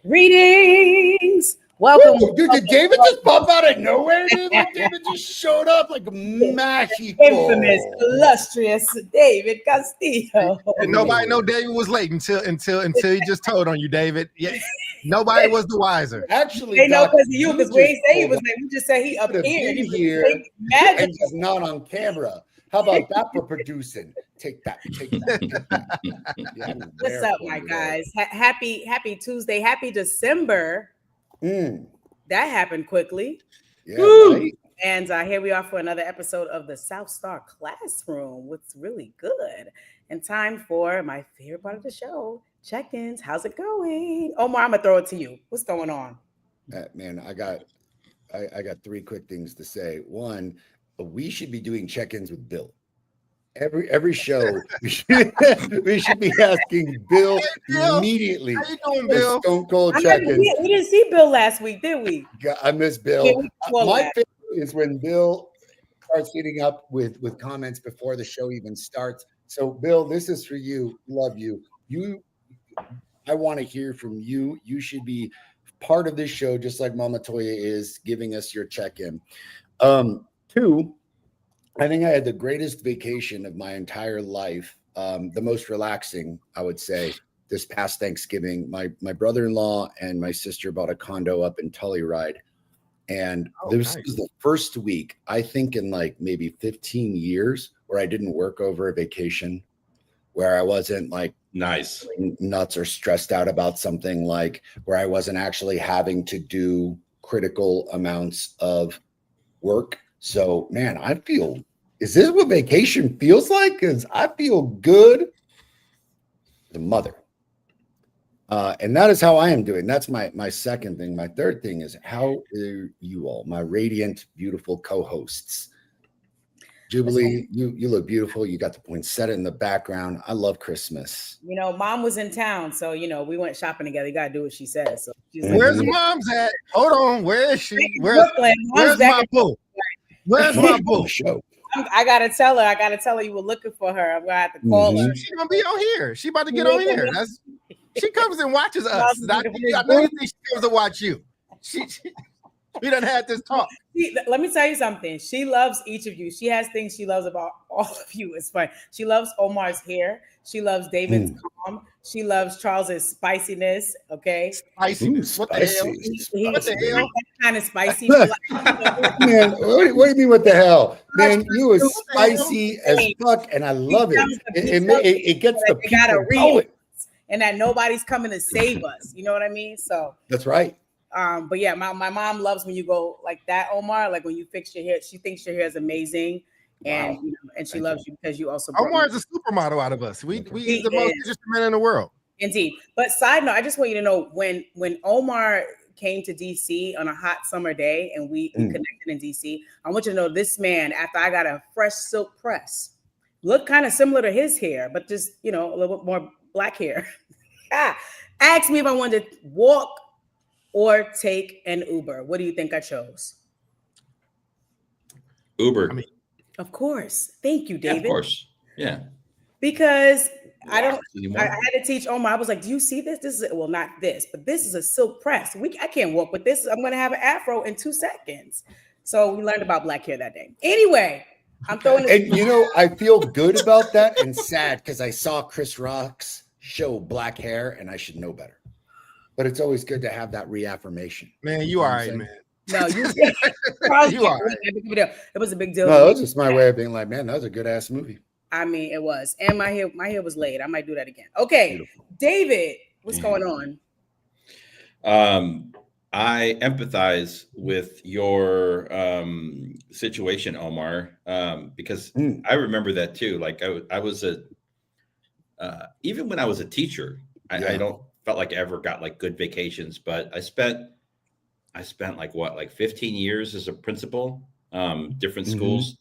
Greetings. Welcome. Ooh, dude, did David just pop out of nowhere, dude? Like David just showed up like Mexico. Infamous, illustrious David Castillo. And nobody know David was late until he just told on you, David. Yeah, nobody was the wiser. Actually, they know because of you, because we ain't say he was late. We just said he appeared here and he's not on camera. How about that for producing? Take that. Yeah, what's up, my guys? Happy Tuesday. Happy December. That happened quickly. Yeah, right. And here we are for another episode of the South Star Classroom. What's really good. And time for my favorite part of the show, check-ins. How's it going? Omar, I'm going to throw it to you. What's going on? Man, I got three quick things to say. One, we should be doing check-ins with Bill. Every show, we should be asking Bill immediately. How you doing, Bill? Stone Cold check-in. We didn't see Bill last week, did we? I miss Bill. My favorite is when Bill starts hitting up with comments before the show even starts. So, Bill, this is for you. Love you. I want to hear from you. You should be part of this show, just like Mama Toya is, giving us your check-in. Two, I think I had the greatest vacation of my entire life, the most relaxing, I would say, this past Thanksgiving. My brother-in-law and my sister bought a condo up in Telluride, and this was the first week, I think, in like maybe 15 years where I didn't work over a vacation, where I wasn't like nuts or stressed out about something, like where I wasn't actually having to do critical amounts of work. So, man, is this what vacation feels like? Because I feel good. The mother. And that is how I am doing. That's my second thing. My third thing is, how are you all, my radiant, beautiful co-hosts? Jubilee, you look beautiful. You got the poinsettia in the background. I love Christmas. You know, Mom was in town, so we went shopping together. You gotta do what she says. So where's Mom's at? Hold on, where is she? Where's my boo? Where's my boo? I gotta tell her you were looking for her. I'm gonna have to call her. She's gonna be on here. She about to get on here. She comes and watches us. I know you think she comes to watch you. We done had this talk. Let me tell you something. She loves each of you. She has things she loves about all of you. It's fine. She loves Omar's hair. She loves David's calm. She loves Charles's spiciness. Okay. Spiciness. What the hell? What the hell? Kind of spicy. Man, what do you mean? What the hell? Man, you are spicy as fuck, and I love it. It gets the people going. And that nobody's coming to save us. You know what I mean? So that's right. But yeah, my mom loves when you go like that, Omar. Like when you fix your hair, she thinks your hair is amazing, and and she loves you because you also. Omar is a supermodel out of us. He's the most interesting man in the world. Indeed. But side note, I just want you to know when Omar came to DC on a hot summer day and we connected in DC, I want you to know this man, after I got a fresh silk press, looked kind of similar to his hair, but just a little bit more black hair. Asked me if I wanted to walk or take an Uber. What do you think I chose? Uber. Of course. Thank you, David. Yeah, of course. Yeah. Because I had to teach Omar. I was like, do you see this? This is, well, not this, but this is a silk press. I can't walk with this. I'm going to have an afro in 2 seconds. So we learned about black hair that day. Anyway, I'm throwing it. And I feel good about that and sad because I saw Chris Rock's show Black Hair and I should know better. But it's always good to have that reaffirmation. Man, you all right, man. No, you are. It was a big deal. No, that was just my way of being like, man, that was a good ass movie. I mean, it was. And my hair was laid. I might do that again. Okay. Beautiful. David, what's going on? I empathize with your situation, Omar, because I remember that too. Like I was even when I was a teacher, I don't felt like I ever got like good vacations, but I spent like like 15 years as a principal, different schools.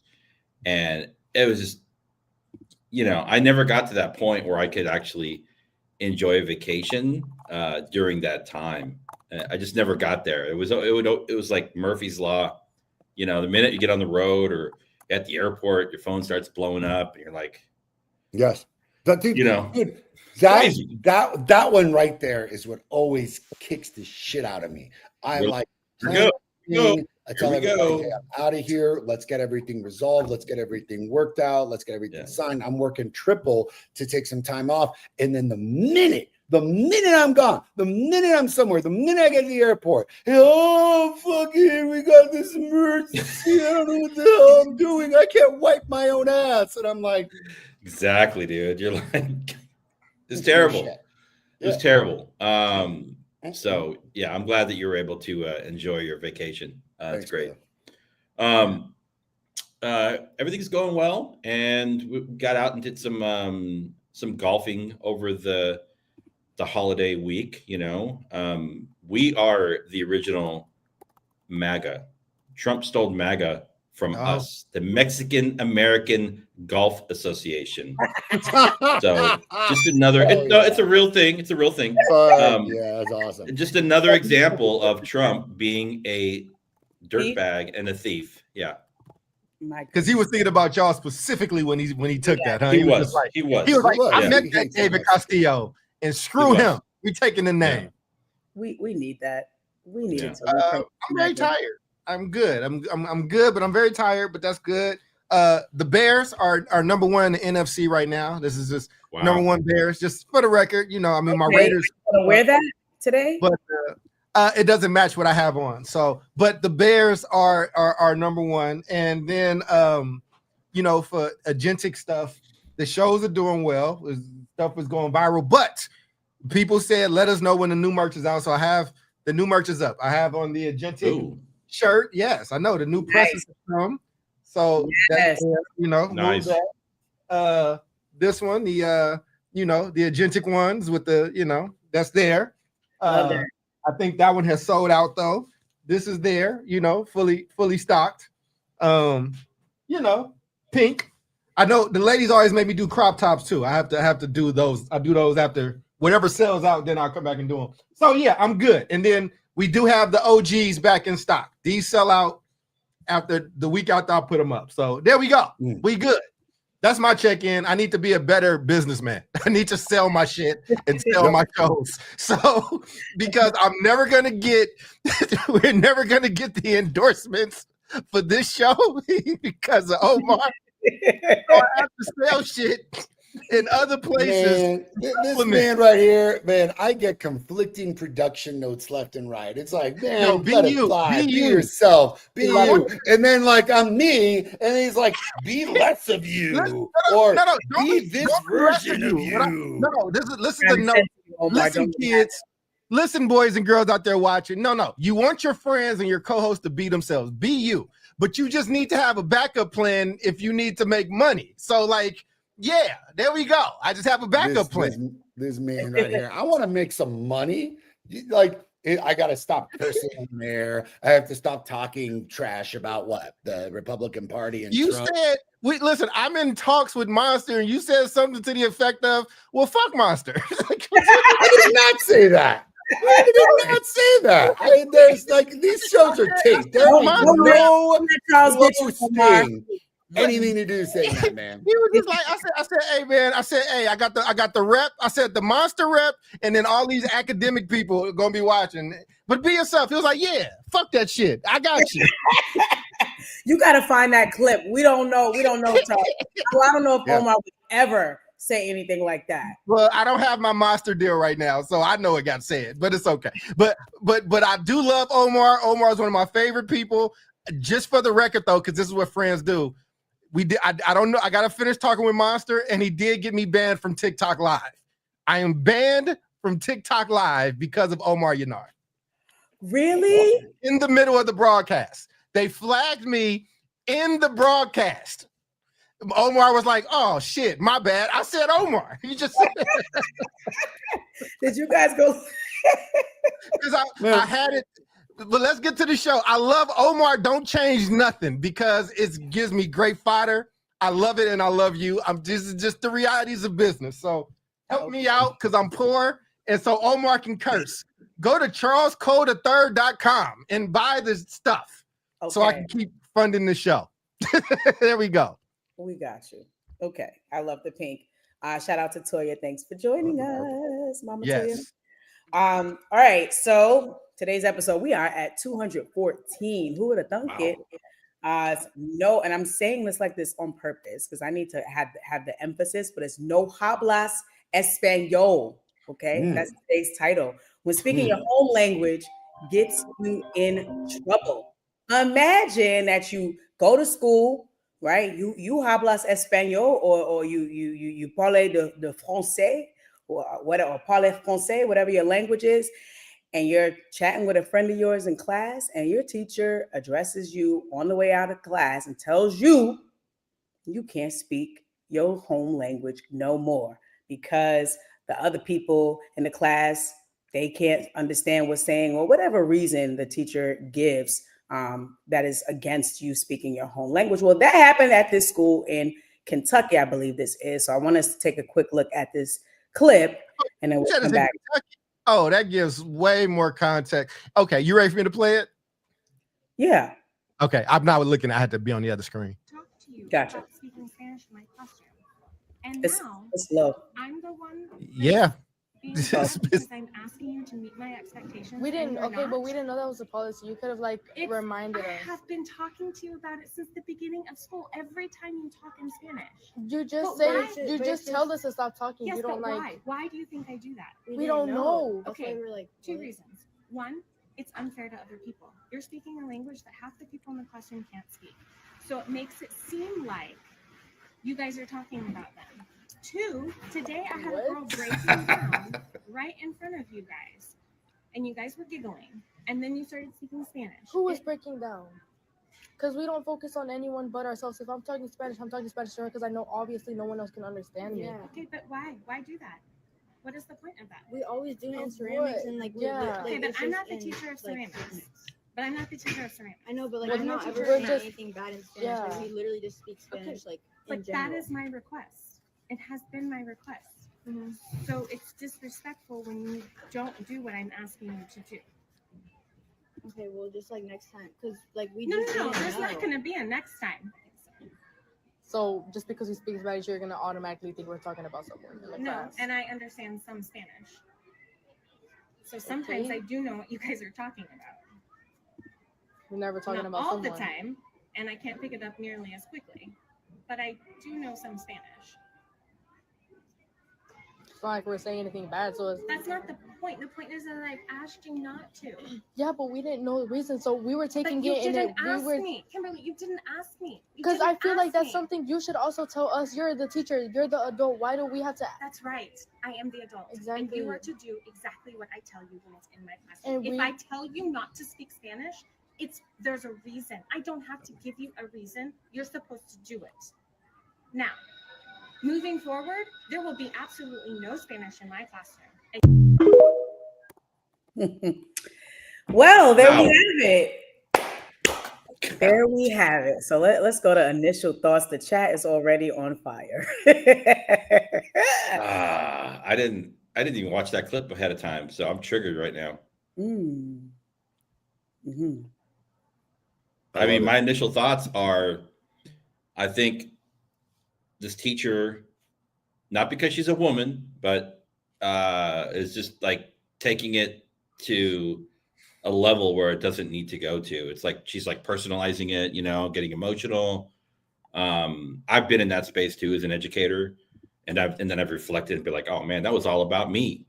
And it was just, I never got to that point where I could actually enjoy a vacation during that time. I just never got there. It was like Murphy's Law. The minute you get on the road or at the airport, your phone starts blowing up and you're like, yes. But dude, dude, that one right there is what always kicks the shit out of me. I like, I tell everybody, hey, I'm out of here. Let's get everything resolved. Let's get everything worked out. Let's get everything signed. I'm working triple to take some time off. And then the minute I'm gone, the minute I'm somewhere, the minute I get to the airport, oh, fucking, we got this emergency. I don't know what the hell I'm doing. I can't wipe my own ass. And I'm like, exactly, dude. You're like, it's terrible. It was terrible. So yeah, I'm glad that you were able to enjoy your vacation. It's great. Everything's going well, and we got out and did some golfing over the holiday week. We are the original MAGA. Trump stole MAGA from us, the Mexican American Golf Association. So just another, it's a real thing. It's a real thing. Yeah, that's awesome. Just another example of Trump being a dirtbag and a thief. Yeah. Because he was thinking about y'all specifically when he took that, huh? He was like, yeah. I met that David Castillo and screw him. We taking the name. Yeah. We need that. We need it. I'm very tired. I'm good. I'm good, but I'm very tired. But that's good. The Bears are number one in the NFC right now. This is just number one Bears. Just for the record, my Raiders. Gonna wear that today, but it doesn't match what I have on. So, but the Bears are number one, and then for agentic stuff, the shows are doing well. Stuff is going viral, but people said let us know when the new merch is out. So I have the new merch is up. I have on the agentic shirt. Yes, I know the new press is come. So that's nice. This one, the the agentic ones with the that's there. I think that one has sold out though. This is there, fully stocked. Pink. I know the ladies always make me do crop tops too. I have to do those. I do those after whatever sells out, then I'll come back and do them. So yeah, I'm good. And then we do have the OGs back in stock. These sell out after the week after I put them up. So there we go. We good. That's my check-in. I need to be a better businessman. I need to sell my shit and sell my shows. So because we're never gonna get the endorsements for this show because of Omar. So I have to sell shit in other places. Man, this man right here, man, I get conflicting production notes left and right. It's like, man, be yourself, be you. And then like I'm me, and he's like, be less of you, be this version of you. Listen, kids. Listen, boys and girls out there watching. No. You want your friends and your co-hosts to be themselves. Be you. But you just need to have a backup plan if you need to make money. So like, yeah, there we go. I just have a backup plan. This man right here. I want to make some money. Like, I got to stop cursing in there. I have to stop talking trash about the Republican Party and you Trump. Said, listen, I'm in talks with Monster, and you said something to the effect of, well, fuck Monster. I did not say that. I did not say that. There's like these shows are taped. There is no thing anything to do saying that, man. He was just like, I said, hey man, I got the rep. I said the Monster rep, and then all these academic people are gonna be watching. But be yourself. He was like, yeah, fuck that shit. I got you. You got to find that clip. We don't know. Well, I don't know if Omar would ever say anything like that. Well, I don't have my Monster deal right now, so I know it got said, but it's okay. But I do love Omar. Omar is one of my favorite people. Just for the record, though, because this is what friends do. I don't know. I got to finish talking with Monster, and he did get me banned from TikTok Live. I am banned from TikTok Live because of Omar Yanard. Really? In the middle of the broadcast. They flagged me in the broadcast. Omar was like, "Oh shit, my bad. I said Omar." You just Did you guys go? because I had it. But let's get to the show. I love Omar. Don't change nothing because it gives me great fodder. I love it and I love you. This is just the realities of business. So help me out because I'm poor. And so Omar can curse. Go to charlescode3rd.com and buy this stuff so I can keep funding the show. There we go. We got you. Okay. I love the pink. Shout out to Toya. Thanks for joining us, Mama Toya. All right. So today's episode, we are at 214. Who would have thunk it? No, and I'm saying this like this on purpose because I need to have the emphasis, but it's no hablas español. Okay, that's today's title. When speaking your home language gets you in trouble. Imagine that you go to school, right? You hablas español or you parle de français or whatever, or parle français, whatever your language is. And you're chatting with a friend of yours in class, and your teacher addresses you on the way out of class and tells you you can't speak your home language no more because the other people in the class, they can't understand what's saying or whatever reason the teacher gives that is against you speaking your home language. Well, that happened at this school in Kentucky, I believe this is. So I want us to take a quick look at this clip, and then we'll come back. Oh, that gives way more context. Okay, you ready for me to play it? Yeah. Okay, I'm not looking. I had to be on the other screen. Talk to you Gotcha. about speaking Spanish in my classroom, and It's now low. I'm the one. Yeah. Because I'm asking you to meet my expectations. We didn't. and you're Okay, not. but we didn't know that was a policy. You could have reminded I us. have been talking to you about it since the beginning of school. Every time you talk in Spanish. You just But say. why? You just tell us to stop talking. Yes, you don't but like. why? Why do you think I do that? We don't know. Okay, we were like, two what? reasons. One, it's unfair to other people. You're speaking a language that half the people in the classroom can't speak. So it makes it seem like you guys are talking about them. Two, today I had a girl breaking down right in front of you guys, and you guys were giggling, and then you started speaking Spanish. Who was breaking down? Because we don't focus on anyone but ourselves. If I'm talking Spanish, I'm talking Spanish to her because I know obviously no one else can understand me. Yeah. Okay, but why? Why do that? What is the point of that? We always do it in What? ceramics and Yeah. Okay, but it's I'm just not the in, teacher of like, ceramics. But I'm not the teacher of ceramics. I know, but like Well, I'm I'm not not ever teacher. saying Just- anything bad in Spanish. yeah. Like, we literally just speak Spanish in But general. that is my request. It has been my request. So it's disrespectful when you don't do what I'm asking you to do. Okay, well, just like next time, because like we No, just no, no. didn't There's know. not going to be a next time. So just because we speak Spanish, you're gonna automatically think we're talking about someone in the No, class. and I understand some Spanish. So sometimes Okay. I do know what you guys are talking about. We're never talking Not about all someone. the time, and I can't pick it up nearly as quickly. But I do know some Spanish. It's not like we're saying anything bad. So it's, That's not the point. The point is that I've asked you not to. yeah, but we didn't know the reason. So we were But taking you it in didn't it. We ask were me. Kimberly, you didn't ask me. You because I didn't feel like ask that's me. something you should also tell us. You're the teacher. You're the adult. Why do we have to? That's right. I am the adult. And Exactly. you are to do exactly what I tell you when it's in my classroom. And If we- I tell you not to speak Spanish, there's a reason. I don't have to give you a reason. You're supposed to do it. Now, moving forward, there will be absolutely no Spanish in my classroom. Well, there Wow. we have it. There we have it. So let's go to initial thoughts. The chat is already on fire. I didn't even watch that clip ahead of time, so I'm triggered right now. Mm. Mhm. I mean, my initial thoughts are, I think this teacher, not because she's a woman, but is just like taking it to a level where it doesn't need to go to. It's like she's like personalizing it, getting emotional. I've been in that space too as an educator, and then I've reflected and be like, oh man, that was all about me,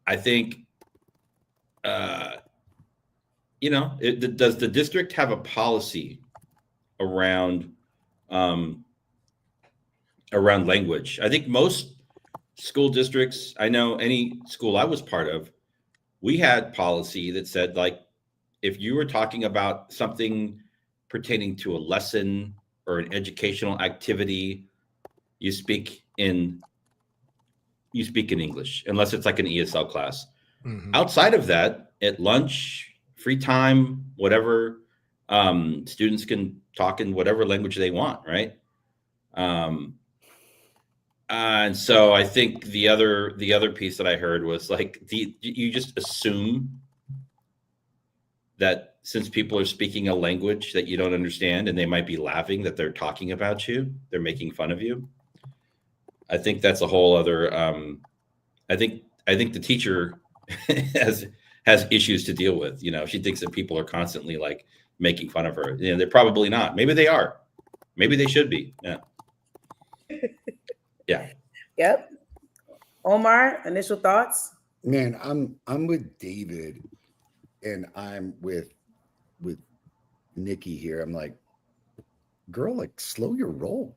I think does the district have a policy around language? I think most school districts, I know any school I was part of, we had policy that said, like, if you were talking about something pertaining to a lesson or an educational activity, you speak in English, unless it's like an ESL class. Mhm. Outside of that, at lunch, free time, whatever, students can talk in whatever language they want, right? And so I think the other piece that I heard was like, you just assume that since people are speaking a language that you don't understand and they might be laughing that they're talking about you, they're making fun of you. I think that's a whole other. I think the teacher has issues to deal with. You know, she thinks that people are constantly like making fun of her. You know, they're probably not. Maybe they are. Maybe they should be. Yeah. Yeah. Yep. Omar, initial thoughts? Man, I'm with David, and I'm with Nikki here. I'm like, girl, like, slow your roll.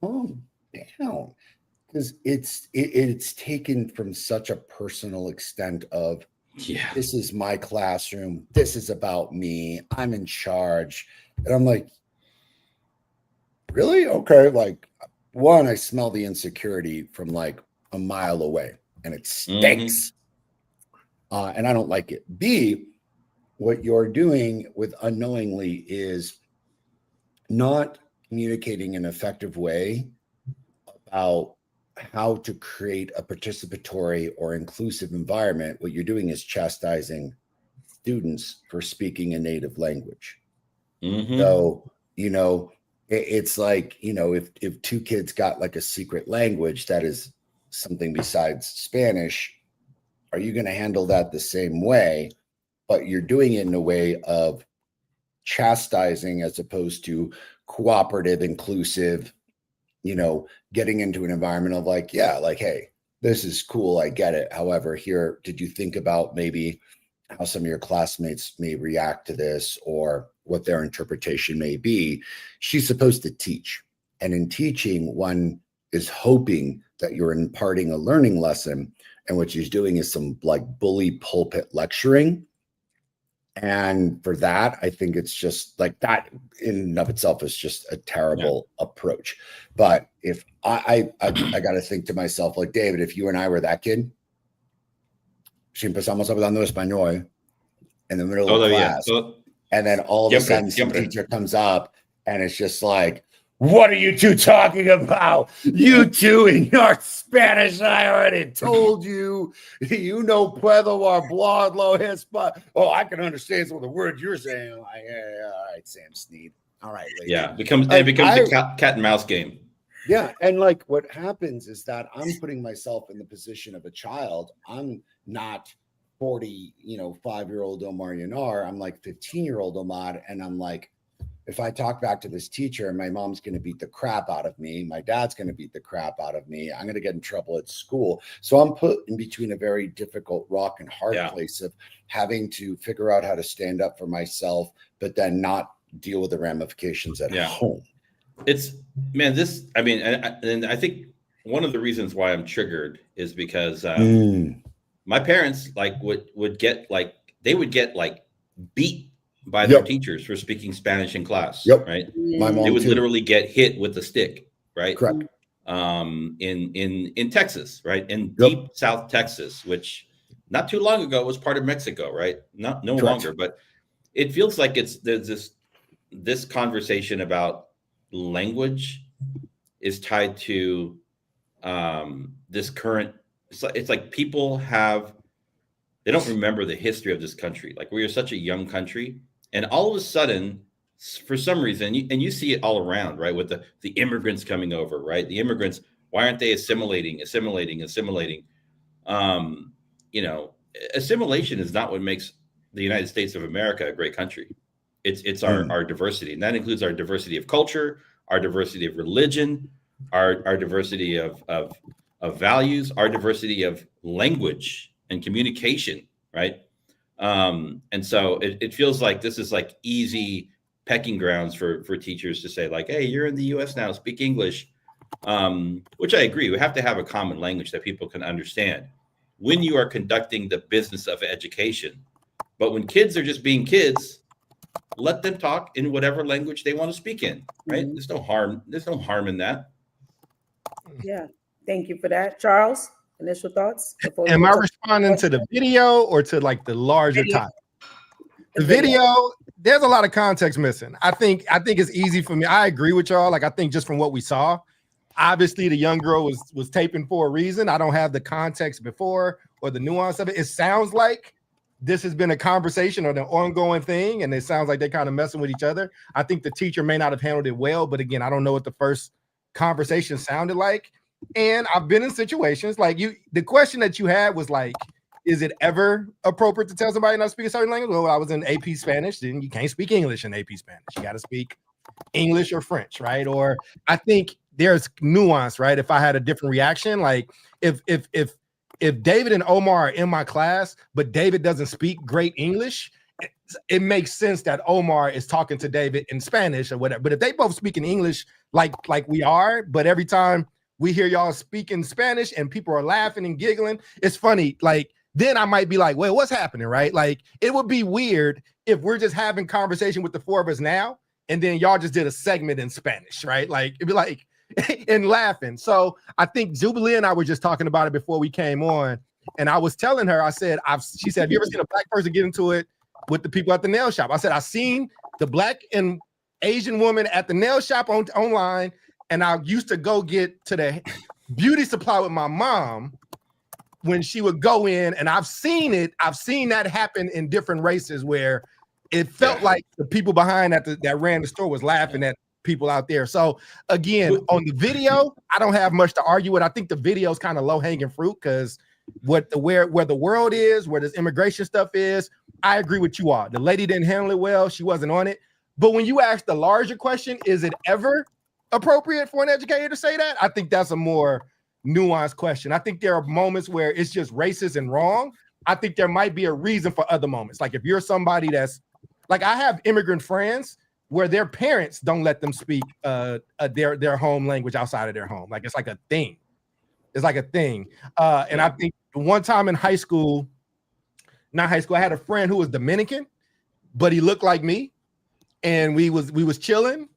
Calm down. Because it's taken from such a personal extent of, Yeah. This is my classroom. This is about me. I'm in charge. And I'm like, really? Okay. Like, one, I smell the insecurity from like a mile away, and it stinks. And I don't like it. B, what you're doing with unknowingly is not communicating in an effective way about how to create a participatory or inclusive environment. What you're doing is chastising students for speaking a native language. So, you know, it's like, you know, if two kids got like a secret language that is something besides Spanish, are you going to handle that the same way? But you're doing it in a way of chastising as opposed to cooperative, inclusive, you know, getting into an environment of like, yeah, like, hey, this is cool. I get it. However, here, did you think about maybe how some of your classmates may react to this or what their interpretation may be? She's supposed to teach. And in teaching, one is hoping that you're imparting a learning lesson. And what she's doing is some like bully pulpit lecturing. And for that, I think it's just like that in and of itself is just a terrible approach. But if I got to think to myself, like, David, if you and I were that kid, si empezamos hablando español in the middle of class, and then all of a sudden some teacher comes up and it's just like, what are you two talking about? You two in your Spanish, I already told you. You know, puedo hablarlo español. Oh, I can understand some of the words you're saying. Like, yeah, all right, Sam Snead. All right. Lady. Yeah, it becomes a cat and mouse game. Yeah, and like what happens is that I'm putting myself in the position of a child. I'm not 40, 5-year-old Omar Yanar. I'm like 15-year-old Omar, and I'm like, if I talk back to this teacher, my mom's going to beat the crap out of me. My dad's going to beat the crap out of me. I'm going to get in trouble at school. So I'm put in between a very difficult rock and hard place of having to figure out how to stand up for myself, but then not deal with the ramifications at home. It's, man, this, I mean, and I think one of the reasons why I'm triggered is because my parents would get beat by their teachers for speaking Spanish in class. Right. My mom they would literally get hit with a stick. Right. Correct. In Texas, right. In deep South Texas, which not too long ago was part of Mexico. Right. No longer, but it feels like there's this conversation about language is tied to this current. It's like people they don't remember the history of this country. Like, we are such a young country. And all of a sudden, for some reason, and you see it all around, right? With the immigrants coming over, right? The immigrants, why aren't they assimilating? Assimilation is not what makes the United States of America a great country. It's our diversity. And that includes our diversity of culture, our diversity of religion, our diversity of values, our diversity of language and communication, right? And so it feels like this is like easy pecking grounds for teachers to say like, hey, you're in the US now, speak English, which I agree. We have to have a common language that people can understand. when you are conducting the business of education. But when kids are just being kids, let them talk in whatever language they want to speak in, right? Mhm. There's no harm in that. Yeah. Thank you for that. Charles, initial thoughts? Am I responding to the video or to like the larger topic? The video, there's a lot of context missing. I think it's easy for me. I agree with y'all. Like, I think just from what we saw, obviously the young girl was taping for a reason. I don't have the context before or the nuance of it. It sounds like this has been a conversation or an ongoing thing, and it sounds like they're kind of messing with each other. I think the teacher may not have handled it well, but again, I don't know what the first conversation sounded like. And I've been in situations like the question that you had was like, is it ever appropriate to tell somebody not to speak a certain language? Well, I was in AP Spanish, then you can't speak English in AP Spanish. You got to speak English or French, right? Or I think there's nuance, right? If I had a different reaction, like if David and Omar are in my class, but David doesn't speak great English, it makes sense that Omar is talking to David in Spanish or whatever. But if they both speak in English like we are, but every time we hear y'all speaking Spanish and people are laughing and giggling, it's funny. Like, then I might be like, well, what's happening, right? Like, it would be weird if we're just having conversation with the four of us now, and then y'all just did a segment in Spanish, right? Like, it'd be like, and laughing. So I think Jubilee and I were just talking about it before we came on, and I was telling her, I said, she said, have you ever seen a black person get into it with the people at the nail shop? I said, I've seen the black and Asian woman at the nail shop online, and I used to go get to the beauty supply with my mom when she would go in, and I've seen that happen in different races where it felt like the people behind that ran the store was laughing at people out there. So again, on the video, I don't have much to argue with. I think the video is kind of low-hanging fruit because where the world is, where this immigration stuff is, I agree with you all. The lady didn't handle it well. She wasn't on it. But when you ask the larger question, is it ever appropriate for an educator to say that? I think that's a more nuanced question. I think there are moments where it's just racist and wrong. I think there might be a reason for other moments. Like if you're somebody that's like, I have immigrant friends where their parents don't let them speak their home language outside of their home. Like it's like a thing. It's like a thing. And I think one time in high school, I had a friend who was Dominican, but he looked like me, and we was chilling.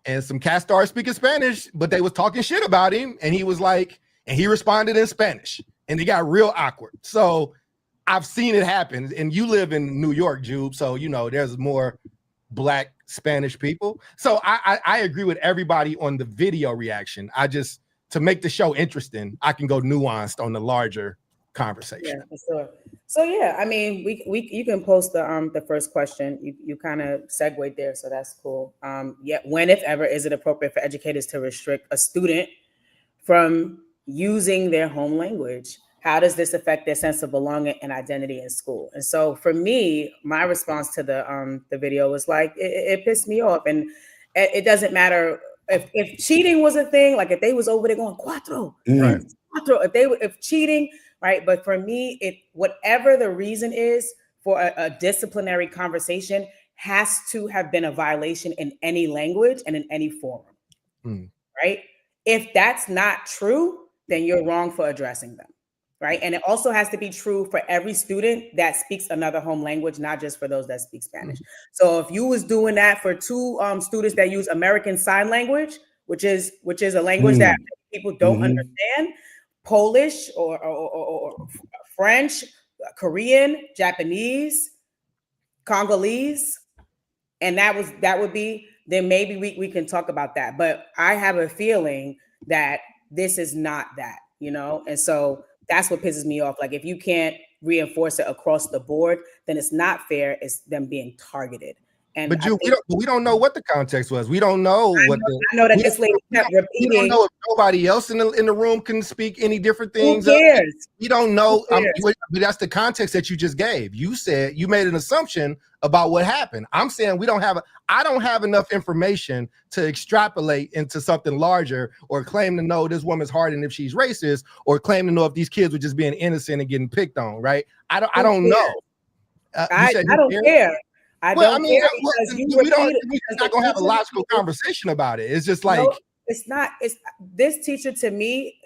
And some cats started speaking Spanish, but they was talking shit about him. And he was like, and he responded in Spanish, and it got real awkward. So I've seen it happen. And you live in New York, Jube. So, you know, there's more black Spanish people. So I agree with everybody on the video reaction. I just, to make the show interesting, I can go nuanced on the larger conversation. Yeah, for sure. So yeah, I mean, you can post the first question. You kind of segued there, so that's cool. Yeah, when, if ever, is it appropriate for educators to restrict a student from using their home language? How does this affect their sense of belonging and identity in school? And so for me, my response to the video was like, it pissed me off, and it doesn't matter if cheating was a thing. Like if they was over there going cuatro, right. Cuatro, if cheating. Right. But for me, whatever the reason is for a disciplinary conversation has to have been a violation in any language and in any forum. Right. If that's not true, then you're wrong for addressing them. Right. And it also has to be true for every student that speaks another home language, not just for those that speak Spanish. So if you was doing that for two students that use American Sign Language, which is a language that people don't understand, Polish or French, Korean, Japanese, Congolese, and that would be, then maybe we can talk about that. But I have a feeling that this is not that, you know, and so that's what pisses me off. Like if you can't reinforce it across the board, then it's not fair. It's them being targeted. And but we don't know what the context was. We don't know I know that this lady kept repeating. We don't know if nobody else in the room can speak any different things. Who cares? We don't know. But that's the context that you just gave. You said you made an assumption about what happened. I'm saying I don't have enough information to extrapolate into something larger or claim to know this woman's hardened if she's racist or claim to know if these kids were just being innocent and getting picked on. Right? I don't know. I don't care. We're not gonna have a logical conversation about it. It's just like it's not. It's this teacher to me.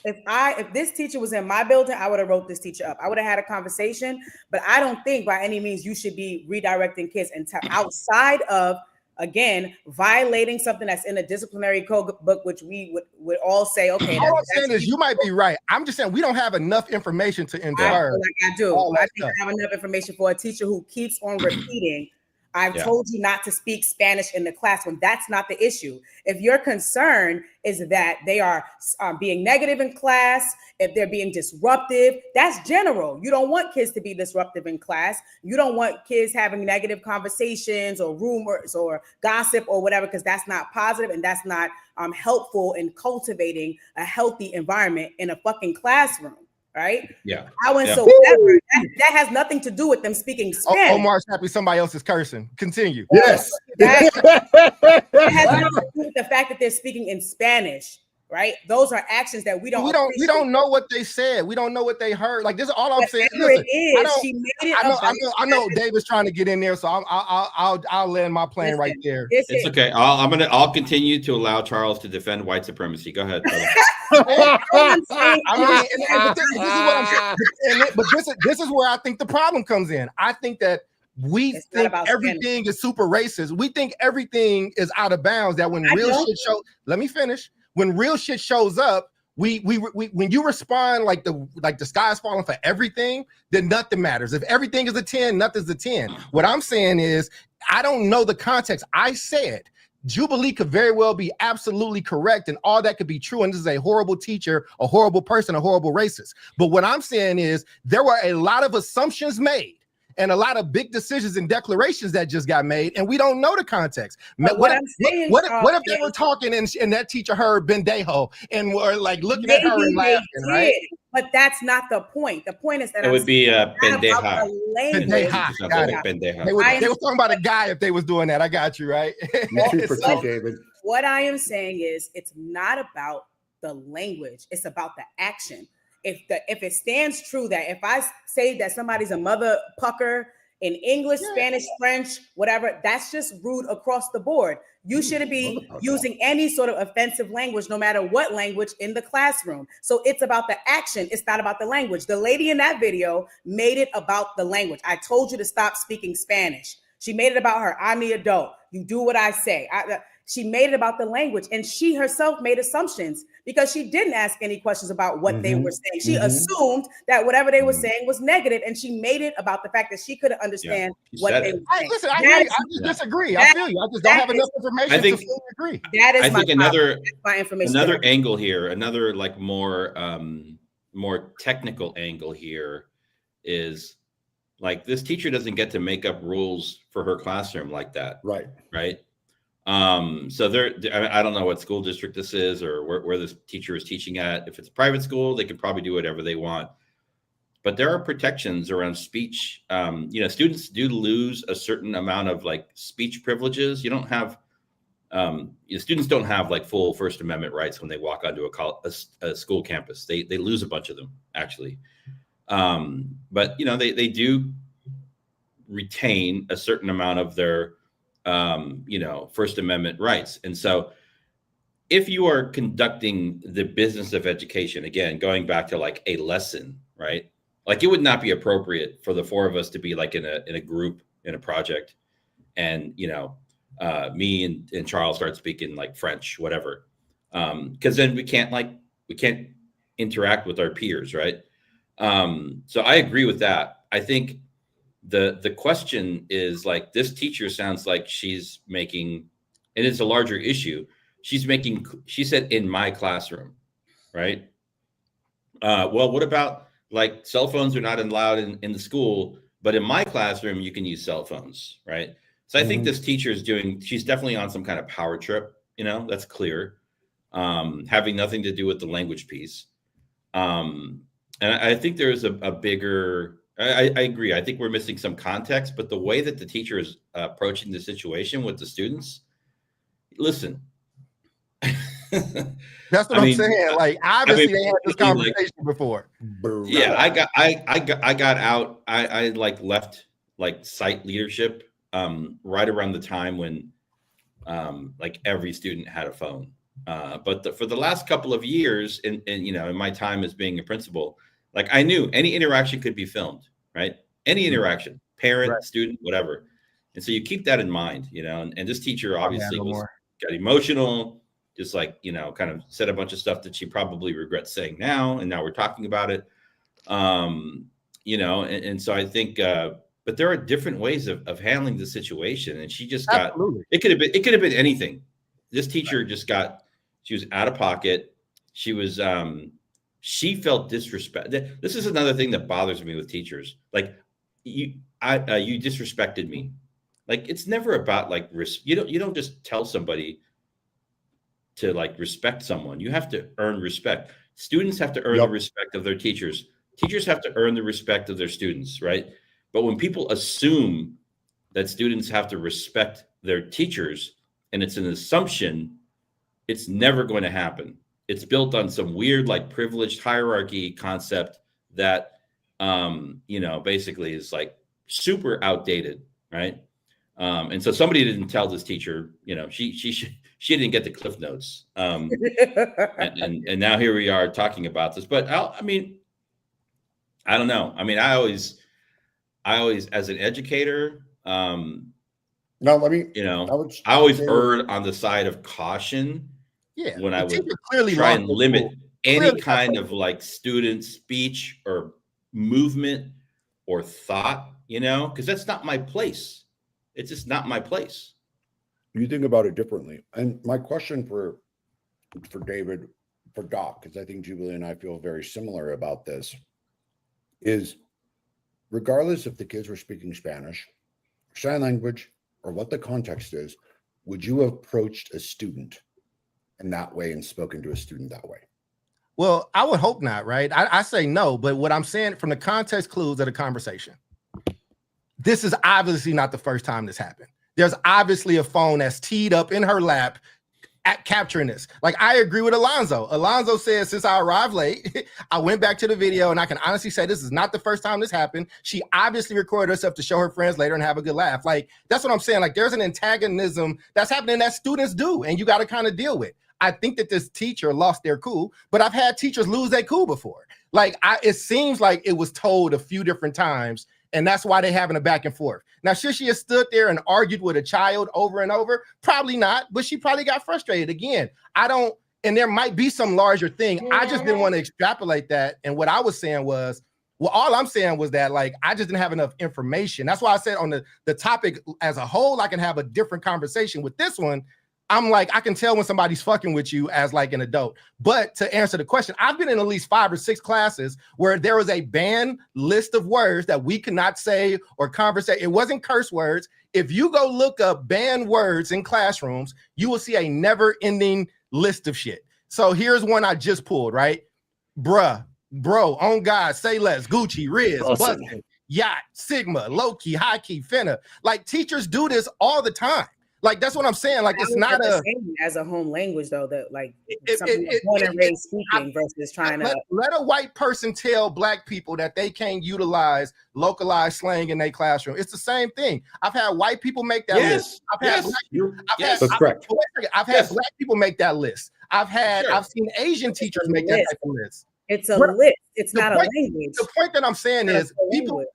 If this teacher was in my building, I would have wrote this teacher up. I would have had a conversation, but I don't think by any means you should be redirecting kids and outside of, again, violating something that's in a disciplinary code book, which we would all say, okay. All I'm saying is you might be right. I'm just saying we don't have enough information to infer. I feel like I do. I think I have enough information for a teacher who keeps on repeating, I've told you not to speak Spanish in the classroom. That's not the issue. If your concern is that they are being negative in class, if they're being disruptive, that's general. You don't want kids to be disruptive in class. You don't want kids having negative conversations or rumors or gossip or whatever, because that's not positive and that's not helpful in cultivating a healthy environment in a fucking classroom. Right? Yeah. How and so that has nothing to do with them speaking Spanish. Omar's happy somebody else is cursing. Continue. Yes. That has nothing to do with the fact that they're speaking in Spanish, right? Those are actions that we don't know what they said. We don't know what they heard. Like, this is all I'm saying. Listen, she made it I know David's trying to get in there, so I'll land my plane right there. It's okay. I'll continue to allow Charles to defend white supremacy. Go ahead. This is where I think the problem comes in. I think that we think everything is super racist. We think everything is out of bounds. That when real shit shows, let me finish. When real shit shows up, we when you respond like the sky is falling for everything, then nothing matters. If everything is a 10, nothing's a 10. What I'm saying is, I don't know the context. I said Jubilee could very well be absolutely correct, and all that could be true. And this is a horrible teacher, a horrible person, a horrible racist. But what I'm saying is there were a lot of assumptions made and a lot of big decisions and declarations that just got made, and we don't know the context. What if they were talking and that teacher heard Bendejo and were like looking at her and laughing, right? But that's not the point. The point is that it would be Bendeja. Bendeja. They were talking about a guy if they was doing that. I got you, right? David. What I am saying is it's not about the language. It's about the action. If it stands true that if I say that somebody's a mother pucker in English, Spanish, French, whatever, that's just rude across the board. You shouldn't be using any sort of offensive language, no matter what language, in the classroom. So it's about the action. It's not about the language. The lady in that video made it about the language. I told you to stop speaking Spanish. She made it about her. I'm the adult. You do what I say. She made it about the language, and she herself made assumptions because she didn't ask any questions about what they were saying. She assumed that whatever they were saying was negative, and she made it about the fact that she couldn't understand what they were saying. Listen, I just disagree. I feel you. I just don't have enough information to fully agree. That is my information. Another angle here, another like more technical angle here is like this teacher doesn't get to make up rules for her classroom like that. Right. So I don't know what school district this is or where this teacher is teaching at. If it's a private school, they can probably do whatever they want. But there are protections around speech. Students do lose a certain amount of like speech privileges. You don't have, students don't have like full First Amendment rights when they walk onto a school campus. They lose a bunch of them actually. But they do retain a certain amount of their First Amendment rights. And so if you are conducting the business of education, again, going back to like a lesson, right? Like it would not be appropriate for the four of us to be like in a group, in a project, and me and Charles start speaking like French, whatever. Because then we can't interact with our peers, right? So I agree with that. I think the question is like this teacher sounds like she's making, and it's a larger issue. She said in my classroom, right? Well, what about like cell phones are not allowed in the school, but in my classroom you can use cell phones, right? So I think this teacher she's definitely on some kind of power trip, that's clear, having nothing to do with the language piece. And I think there's a bigger, I agree. I think we're missing some context, but the way that the teacher is approaching the situation with the students, listen. That's what I'm saying. Like, obviously they had this conversation before. Yeah, I got out. I like left like site leadership right around the time when like every student had a phone, But for the last couple of years, in my time as being a principal, like I knew any interaction could be filmed, right? Any interaction, parent, Right. student, whatever. And so you keep that in mind, and this teacher obviously no got more. emotional, just like, kind of said a bunch of stuff that she probably regrets saying now. And now we're talking about it. And so I think, but there are different ways of handling the situation. And she just got, Absolutely. it could have been anything. This teacher she was out of pocket. She was, she felt disrespect. This is another thing that bothers me with teachers. Like you disrespected me. Like, it's never about like you don't just tell somebody to like respect someone. You have to earn respect. Students have to earn the respect of their teachers. Teachers have to earn the respect of their students, right? But when people assume that students have to respect their teachers, and it's an assumption, it's never going to happen. It's built on some weird, like, privileged hierarchy concept that, basically is like super outdated, right? And so somebody didn't tell this teacher, she didn't get the Cliff Notes. And now here we are talking about this. But I don't know. I mean, I always, as an educator, I always erred on the side of caution. Yeah, when I would clearly try and limit any kind of like student speech or movement or thought, because that's not my place. It's just not my place. You think about it differently. And my question for David, for Doc, because I think Jubilee and I feel very similar about this, is regardless if the kids were speaking Spanish, sign language, or what the context is, would you have approached a student in that way and spoken to a student that way? Well, I would hope not, right? I say no, but what I'm saying from the context clues of the conversation, this is obviously not the first time this happened. There's obviously a phone that's teed up in her lap at capturing this. Like, I agree with Alonzo. Alonzo says, since I arrived late, I went back to the video, and I can honestly say this is not the first time this happened. She obviously recorded herself to show her friends later and have a good laugh. Like, that's what I'm saying. Like, there's an antagonism that's happening that students do, and you got to kind of deal with. I think that this teacher lost their cool, but I've had teachers lose their cool before. Like, it seems like it was told a few different times, and that's why they're having a back and forth. Now, should she have stood there and argued with a child over and over? Probably not, but she probably got frustrated. Again, and there might be some larger thing. I just didn't want to extrapolate that. And what I was saying was, well, all I'm saying was that, like, I just didn't have enough information. That's why I said on the topic as a whole, I can have a different conversation. With this one, I'm like, I can tell when somebody's fucking with you as like an adult. But to answer the question, I've been in at least 5 or 6 classes where there was a banned list of words that we could not say or conversate. It wasn't curse words. If you go look up banned words in classrooms, you will see a never-ending list of shit. So here's one I just pulled, right? Bruh, bro, on God, say less, Gucci, Riz, bustin', yacht, Sigma, low-key, high-key, finna. Like, teachers do this all the time. Like, that's what I'm saying. Like, it's not the same as a home language, though, that like something born and raised speaking versus trying to let a white person tell black people that they can't utilize localized slang in their classroom. It's the same thing. I've had white people make that list. I've had black people make that list. I've seen Asian teachers make that type of list. It's a list. It's not a language. The point that I'm saying is people.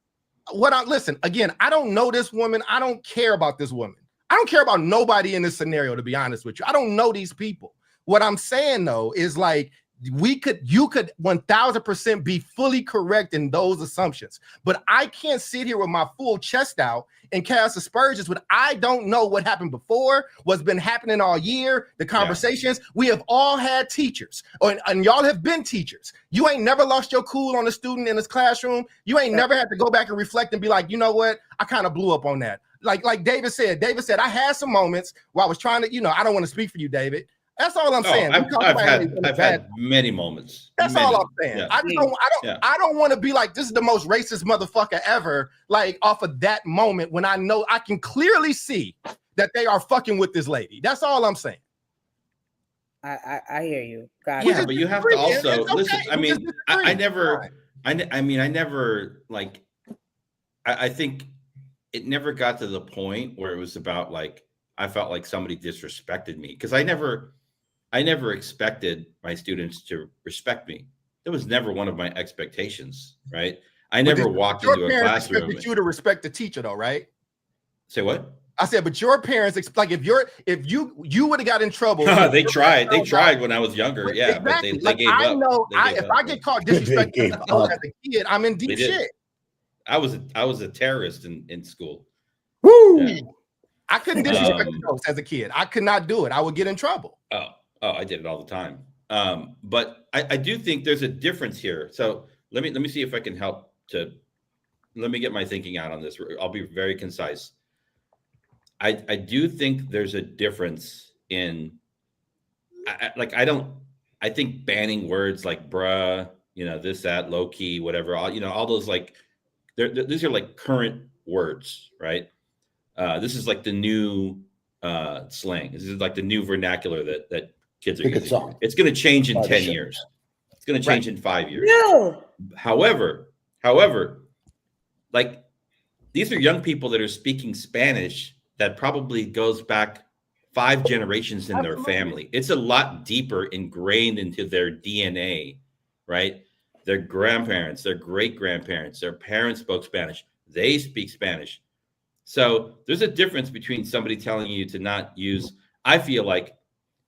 Listen again. I don't know this woman. I don't care about this woman. I don't care about nobody in this scenario, to be honest with you. I don't know these people. What I'm saying, though, is like you could 1000% be fully correct in those assumptions. But I can't sit here with my full chest out and cast aspersions when I don't know what happened before, what's been happening all year, the conversations. Yeah. We have all had teachers, and y'all have been teachers. You ain't never lost your cool on a student in his classroom. You ain't never had to go back and reflect and be like, you know what? I kind of blew up on that. Like David said, I had some moments where I was trying to, I don't want to speak for you, David. That's all I'm saying. I've had many moments. That's all I'm saying. Yeah. I don't want to be like, this is the most racist motherfucker ever, like off of that moment when I know I can clearly see that they are fucking with this lady. That's all I'm saying. I hear you. God, yeah, but you have to also listen. I mean, I think it never got to the point where it was about like I felt like somebody disrespected me because I never I never expected my students to respect me. That was never one of my expectations, right? I never walked into a classroom. Expected you to respect the teacher, though, right? Say what? I said, but your parents like if you would have got in trouble. They tried when I was younger, yeah, exactly. but they gave up. I know if I get caught disrespecting as a kid, I'm in deep shit. I was a terrorist in school. Woo! Yeah. I couldn't disrespect adults as a kid. I could not do it. I would get in trouble. Oh, I did it all the time. But I do think there's a difference here. So let me see if I can help to. Let me get my thinking out on this. I'll be very concise. I do think there's a difference in, I think banning words like bruh, this, that, low key, whatever, all those these are like current words, right? This is like the new slang. This is like the new vernacular that kids are using. It's going to change in 10 years. It's going to change in 5 years. No. However, like these are young people that are speaking Spanish that probably goes back 5 generations in their family. It's a lot deeper ingrained into their DNA, right? Their grandparents, their great-grandparents, their parents spoke Spanish. They speak Spanish. So there's a difference between somebody telling you to not use, I feel like,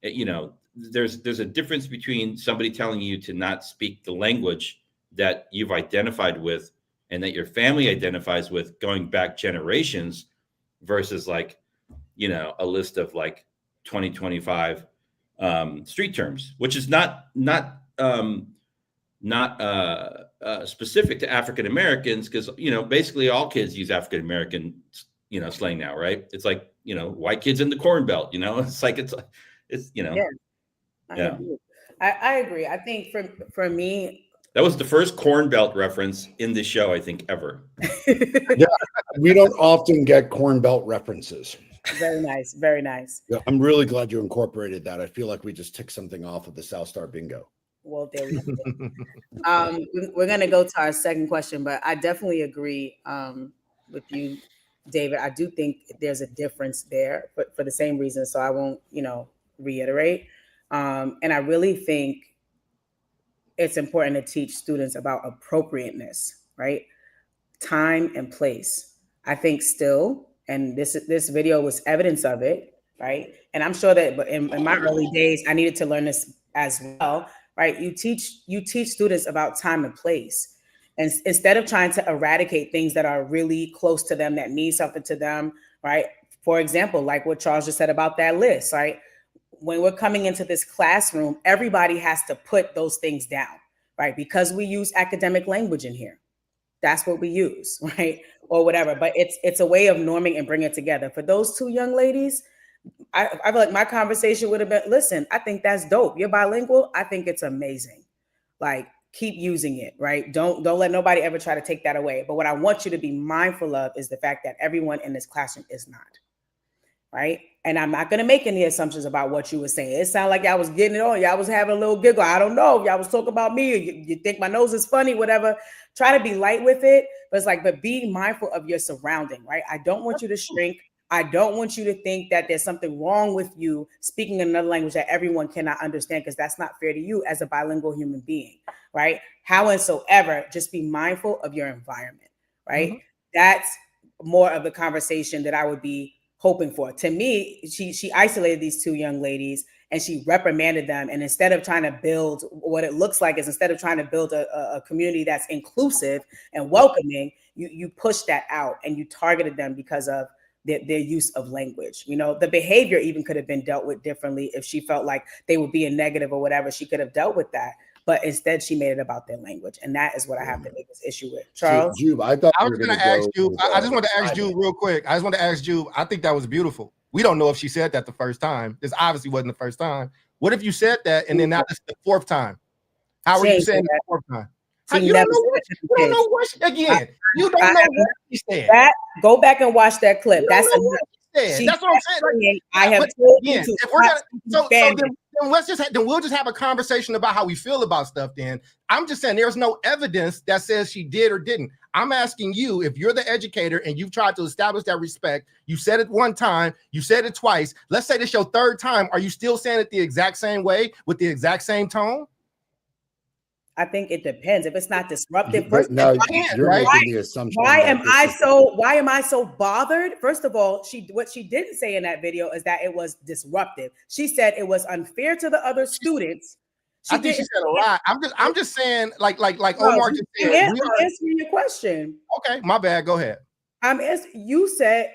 there's a difference between somebody telling you to not speak the language that you've identified with and that your family identifies with going back generations versus a list of 2025 street terms, which is not specific to African Americans, because basically all kids use African American slang now, right? It's like white kids in the Corn Belt, it's I agree. I think for me, that was the first Corn Belt reference in the show, I think, ever. Yeah, we don't often get Corn Belt references. Very nice, very nice. Yeah, I'm really glad you incorporated that. I feel like we just ticked something off of the South Star bingo. Well, there we go. We're going to go to our second question, but I definitely agree with you, David. I do think there's a difference there, but for the same reason, so I won't, reiterate. And I really think it's important to teach students about appropriateness, right? Time and place. I think still, and this video was evidence of it, right? And I'm sure that in my early days, I needed to learn this as well, right? You teach students about time and place. And instead of trying to eradicate things that are really close to them, that mean something to them, right? For example, like what Charles just said about that list, right? When we're coming into this classroom, everybody has to put those things down, right? Because we use academic language in here. That's what we use, right? Or whatever. But it's a way of norming and bringing it together. For those 2 young ladies, I feel like my conversation would have been, listen, I think that's dope. You're bilingual. I think it's amazing. Keep using it, right? Don't let nobody ever try to take that away. But what I want you to be mindful of is the fact that everyone in this classroom is not, right? And I'm not going to make any assumptions about what you were saying. It sounded like y'all was getting it on. Y'all was having a little giggle. I don't know if y'all was talking about me, or you think my nose is funny, whatever. Try to be light with it. But it's but be mindful of your surrounding, right? I don't want you to shrink. I don't want you to think that there's something wrong with you speaking another language that everyone cannot understand, because that's not fair to you as a bilingual human being, right? Howsoever, just be mindful of your environment, right? Mm-hmm. That's more of the conversation that I would be hoping for. To me, she isolated these 2 young ladies and she reprimanded them. And instead of trying to build, what it looks like is instead of trying to build a community that's inclusive and welcoming, you push that out and you targeted them because of their use of language. The behavior even could have been dealt with differently. If she felt like they were being negative or whatever, she could have dealt with that. But instead, she made it about their language. And that is what I have the biggest issue with. Charles? So, Jube, I thought I was going to ask you, I just want to ask you real quick. I just want to ask you, I think that was beautiful. We don't know if she said that the first time. This obviously wasn't the first time. What if you said that and then now it's the 4th time? How are you saying the 4th time? You don't know what she said. That, go back and watch that clip. That's enough. said. That's what I'm saying. Like, I have told you again, to. if we're gonna, so then let's just then we'll just have a conversation about how we feel about stuff. Then I'm just saying there's no evidence that says she did or didn't. I'm asking you, if you're the educator and you've tried to establish that respect, you said it one time, you said it twice. Let's say this your third time. Are you still saying it the exact same way with the exact same tone? I think it depends. If it's not disruptive, But now you're right? making the assumption. Why am I so bothered? First of all, what she didn't say in that video is that it was disruptive. She said it was unfair to the other students. I think she said a lot. I'm just saying, like Omar just said. I'm answering your question. Okay, my bad. Go ahead. You said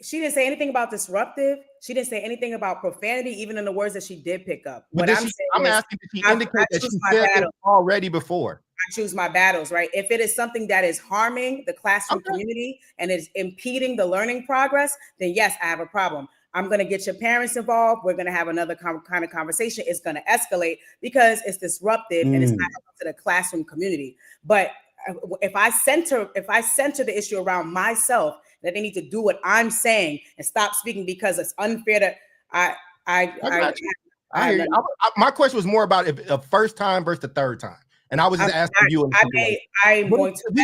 she didn't say anything about disruptive. She didn't say anything about profanity, even in the words that she did pick up. But I'm asking, did she indicate that she said it already before? I choose my battles, right? If it is something that is harming the classroom community and is impeding the learning progress, then yes, I have a problem. I'm going to get your parents involved. We're going to have another kind of conversation. It's going to escalate because it's disruptive and it's not up to the classroom community. But if I center the issue around myself, that they need to do what I'm saying and stop speaking because it's unfair to my question was more about if a first time versus the third time. And I was just asking you. We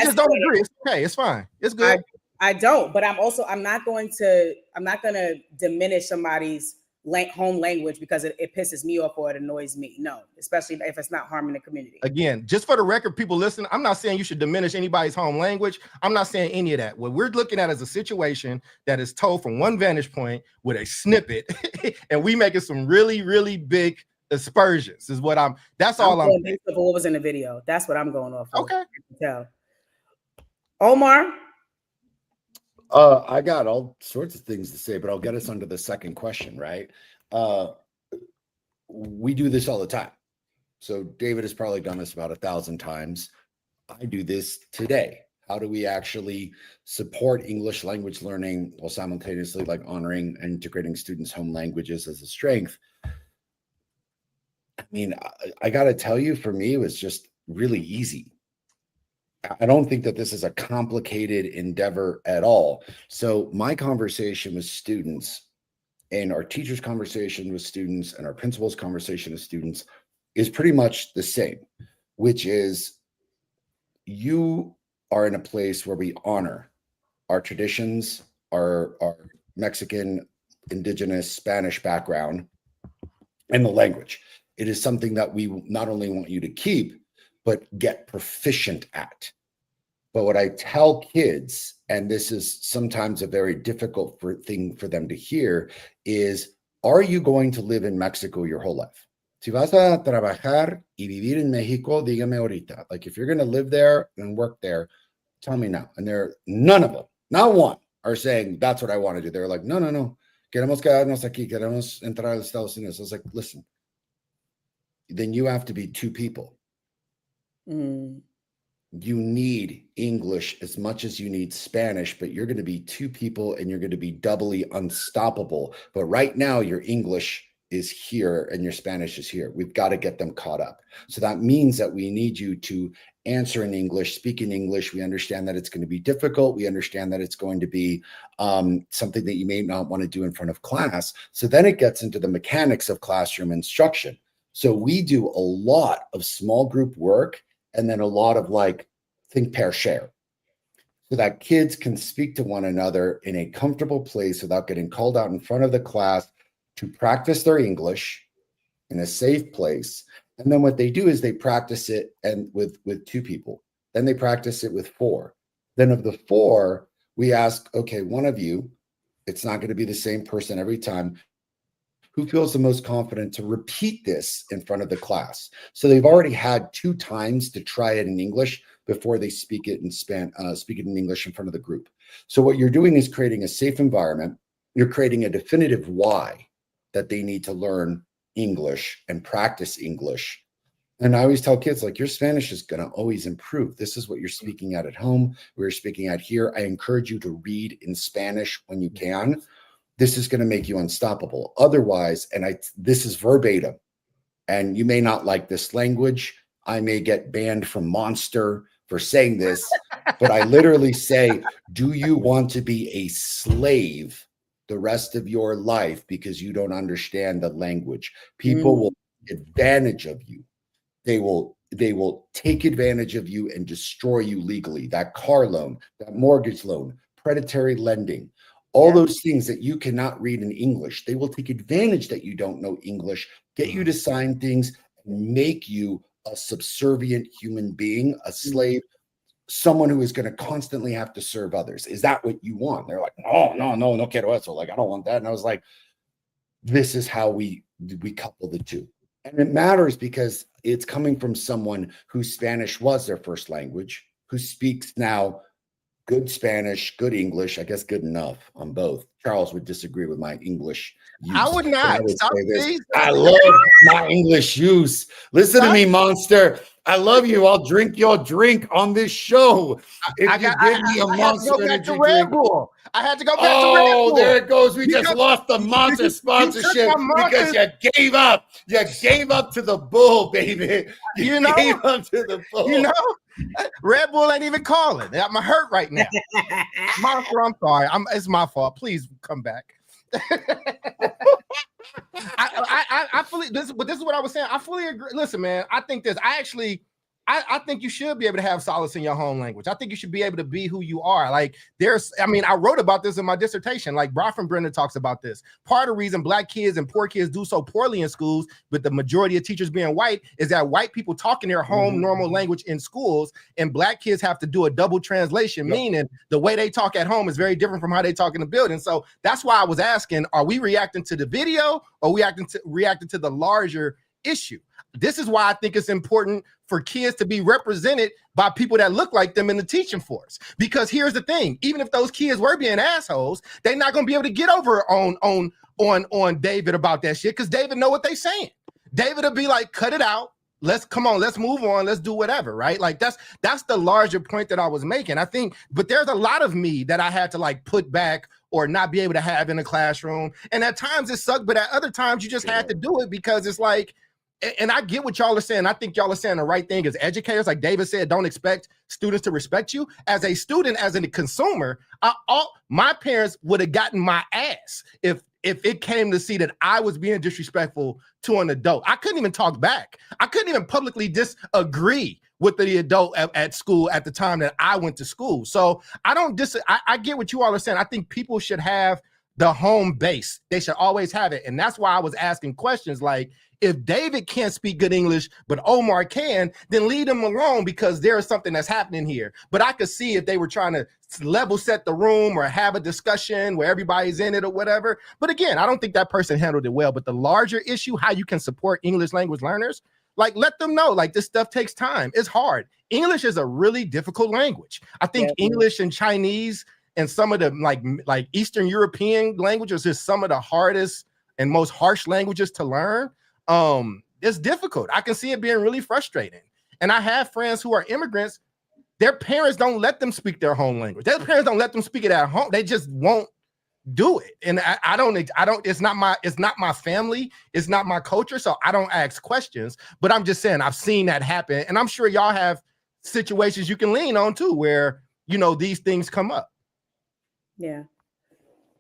just don't agree. It's okay. It's fine. It's good. I don't, but I'm not going to diminish somebody's home language because it pisses me off or it annoys me. No, especially if it's not harming the community. Again, just for the record, people listening, I'm not saying you should diminish anybody's home language. I'm not saying any of that. What we're looking at is a situation that is told from one vantage point with a snippet, and we making some really, really big aspersions. Is what that's all I'm saying. What was in the video? That's what I'm going off of. Okay. Tell. Omar. I got all sorts of things to say, but I'll get us onto the second question, right? We do this all the time. So David has probably done this about 1,000 times. I do this today. How do we actually support English language learning while simultaneously like honoring and integrating students' home languages as a strength? I mean, I got to tell you, for me, it was just really easy. I don't think that this is a complicated endeavor at all. So my conversation with students and our teachers' conversation with students and our principal's conversation with students is pretty much the same, which is you are in a place where we honor our traditions, our Mexican, indigenous, Spanish background, and the language. It is something that we not only want you to keep, but get proficient at. But what I tell kids, and this is sometimes a very difficult thing for them to hear, is, are you going to live in Mexico your whole life? Si vas a trabajar y vivir en México, dígame ahorita. Like, if you're going to live there and work there, tell me now. And none of them, not one, are saying, that's what I want to do. They're like, no. Queremos quedarnos aquí. Queremos entrar a los Estados Unidos. I was like, listen, then you have to be two people. You need English as much as you need Spanish, but you're going to be two people and you're going to be doubly unstoppable. But right now, your English is here and your Spanish is here. We've got to get them caught up. So that means that we need you to answer in English, speak in English. We understand that it's going to be difficult. We understand that it's going to be something that you may not want to do in front of class. So then it gets into the mechanics of classroom instruction. So we do a lot of small group work and then a lot of think, pair, share, so that kids can speak to one another in a comfortable place without getting called out in front of the class to practice their English in a safe place. And then what they do is they practice it with two people. Then they practice it with four. Then of the four, we ask, okay, one of you, it's not going to be the same person every time, who feels the most confident to repeat this in front of the class. So they've already had 2 times to try it in English before they speak it in English in front of the group. So what you're doing is creating a safe environment. You're creating a definitive why that they need to learn English and practice English. And I always tell kids, your Spanish is going to always improve. This is what you're speaking at home. We're speaking at here. I encourage you to read in Spanish when you can. This is going to make you unstoppable. Otherwise, this is verbatim, and you may not like this language. I may get banned from Monster for saying this, but I literally say, do you want to be a slave the rest of your life because you don't understand the language? People will take advantage of you. They will take advantage of you and destroy you legally. That car loan, that mortgage loan, predatory lending, all those things that you cannot read in English. They will take advantage that you don't know English, get you to sign things, and make you a subservient human being, a slave, someone who is going to constantly have to serve others. Is that what you want? They're like, no quiero eso. Like, I don't want that. And I was like, this is how we couple the two. And it matters because it's coming from someone whose Spanish was their first language, who speaks now good Spanish, good English, I guess good enough on both. Charles would disagree with my English use. I would not. I love my English use. Listen to me, Monster. I love you. I'll drink your drink on this show. If you give me a Monster Energy drink. I had to go back to Red Bull. Oh, there it goes. We just lost the Monster sponsorship because you gave up. You gave up to the bull, baby. You gave up to the bull. You know, Red Bull ain't even calling. I'm hurt right now. Monster, I'm sorry. It's my fault. Please come back. I fully this is what I was saying. I fully agree. Listen, man, I think this. I think you should be able to have solace in your home language. I think you should be able to be who you are. Like I wrote about this in my dissertation. Like Bronfenbrenner talks about this. Part of the reason Black kids and poor kids do so poorly in schools, with the majority of teachers being white, is that white people talk in their home normal language in schools, and Black kids have to do a double translation, meaning the way they talk at home is very different from how they talk in the building. So that's why I was asking, are we reacting to the video, or reacting to the larger issue? This is why I think it's important for kids to be represented by people that look like them in the teaching force. Because here's the thing: even if those kids were being assholes, they're not going to be able to get over on David about that shit, because David know what they saying. David will be like, cut it out. Let's move on. Let's do whatever, right? Like that's the larger point that I was making. I think, but there's a lot of me that I had to like put back or not be able to have in the classroom. And at times it sucked, but at other times you just had to do it because it's like, and I get what y'all are saying. I think y'all are saying the right thing as educators. Like David said, don't expect students to respect you. As a student, as a consumer, my parents would have gotten my ass if it came to see that I was being disrespectful to an adult. I couldn't even talk back. I couldn't even publicly disagree with the adult at school at the time that I went to school. So I get what you all are saying. I think people should have the home base. They should always have it. And that's why I was asking questions like, if David can't speak good English, but Omar can, then leave him alone, because there is something that's happening here. But I could see if they were trying to level set the room or have a discussion where everybody's in it or whatever. But again, I don't think that person handled it well. But the larger issue, how you can support English language learners, like let them know, like this stuff takes time. It's hard. English is a really difficult language. I think English and Chinese and some of the like Eastern European languages is some of the hardest and most harsh languages to learn. It's difficult. I can see it being really frustrating. And I have friends who are immigrants. Their parents don't let them speak their home language. Their parents don't let them speak it at home. They just won't do it. And I don't, it's not my family. It's not my culture. So I don't ask questions, but I'm just saying I've seen that happen. And I'm sure y'all have situations you can lean on too, where, these things come up. Yeah.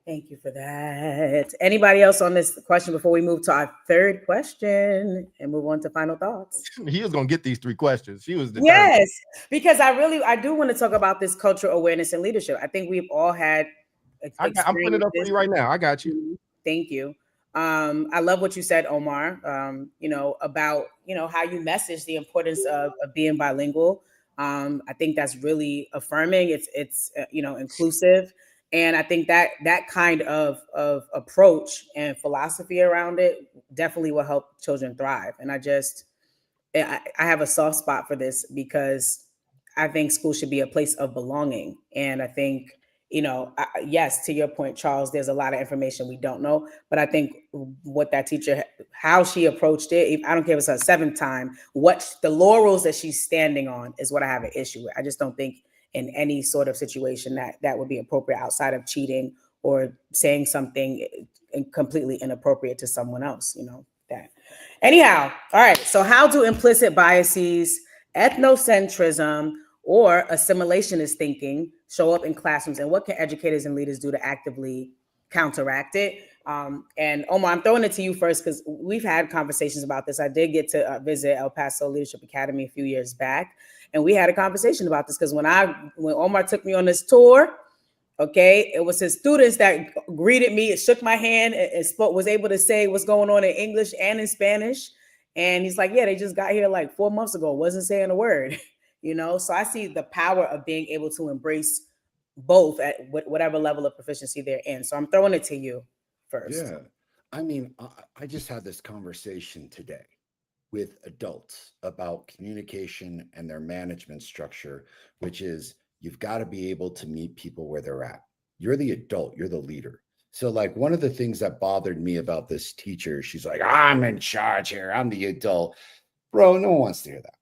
Thank you for that. Anybody else on this question before we move to our third question and move on to final thoughts? He was going to get these 3 questions. She was determined. Yes, because I do want to talk about this cultural awareness and leadership. I think we've all had. I'm putting it up for you right now. I got you. Thank you. I love what you said, Omar. About how you message the importance of being bilingual. I think that's really affirming. It's inclusive. And I think that kind of approach and philosophy around it definitely will help children thrive. And I have a soft spot for this because I think school should be a place of belonging. And I think, yes, to your point, Charles, there's a lot of information we don't know, but I think what that teacher, how she approached it, I don't care if it's her 7th time, what the laurels that she's standing on is what I have an issue with. I just don't think in any sort of situation that would be appropriate outside of cheating or saying something completely inappropriate to someone else, that. Anyhow, all right. So how do implicit biases, ethnocentrism, or assimilationist thinking show up in classrooms, and what can educators and leaders do to actively counteract it? And Omar, I'm throwing it to you first because we've had conversations about this. I did get to visit El Paso Leadership Academy a few years back, and we had a conversation about this because when Omar took me on this tour, okay, it was his students that greeted me, shook my hand, and was able to say what's going on in English and in Spanish. And he's like, yeah, they just got here like 4 months ago, wasn't saying a word, you know? So I see the power of being able to embrace both at whatever level of proficiency they're in. So I'm throwing it to you first. Yeah. I mean, I just had this conversation today with adults about communication and their management structure, which is you've got to be able to meet people where they're at. You're the adult, you're the leader. So like one of the things that bothered me about this teacher, she's like, I'm in charge here, I'm the adult. Bro, no one wants to hear that.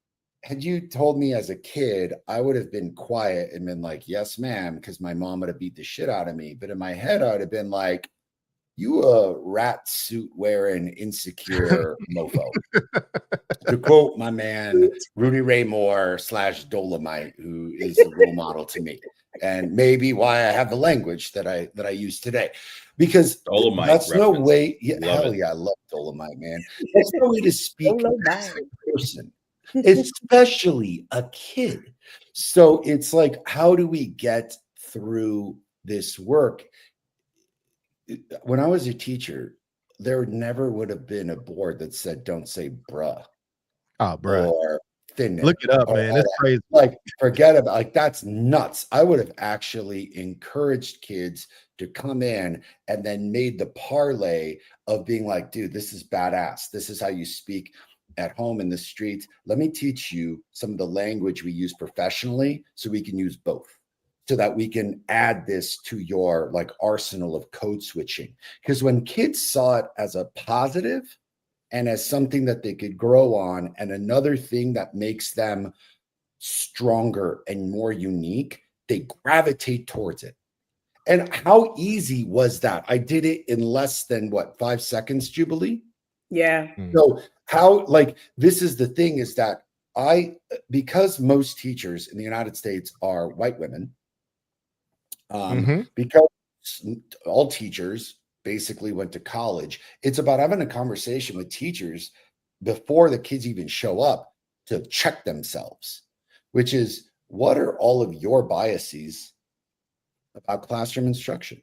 Had you told me as a kid, I would have been quiet and been like, yes, ma'am, because my mom would have beat the shit out of me. But in my head, I would have been like, you a rat suit wearing insecure mofo. To quote my man, Rudy Ray Moore / Dolomite, who is a role model to me. And maybe why I have the language that I use today. Because Dolomite that's reference. No way. Yeah, Love hell it. yeah, I love Dolomite, man. That's no way to speak as a person, especially a kid. So it's like, how do we get through this work? When I was a teacher, there never would have been a board that said, don't say bruh. Oh, bro. Or thin. Look it up, man. It's crazy. Like, forget about, like, that's nuts. I would have actually encouraged kids to come in and then made the parlay of being like, dude, this is badass. This is how you speak at home in the streets. Let me teach you some of the language we use professionally so we can use both, so that we can add this to your like arsenal of code switching. Because when kids saw it as a positive and as something that they could grow on, and another thing that makes them stronger and more unique, they gravitate towards it. And how easy was that? I did it in less than 5 seconds, Jubilee? Yeah. So how, like, this is the thing, is that because most teachers in the United States are white women, because all teachers basically went to college, it's about having a conversation with teachers before the kids even show up to check themselves, which is, what are all of your biases about classroom instruction?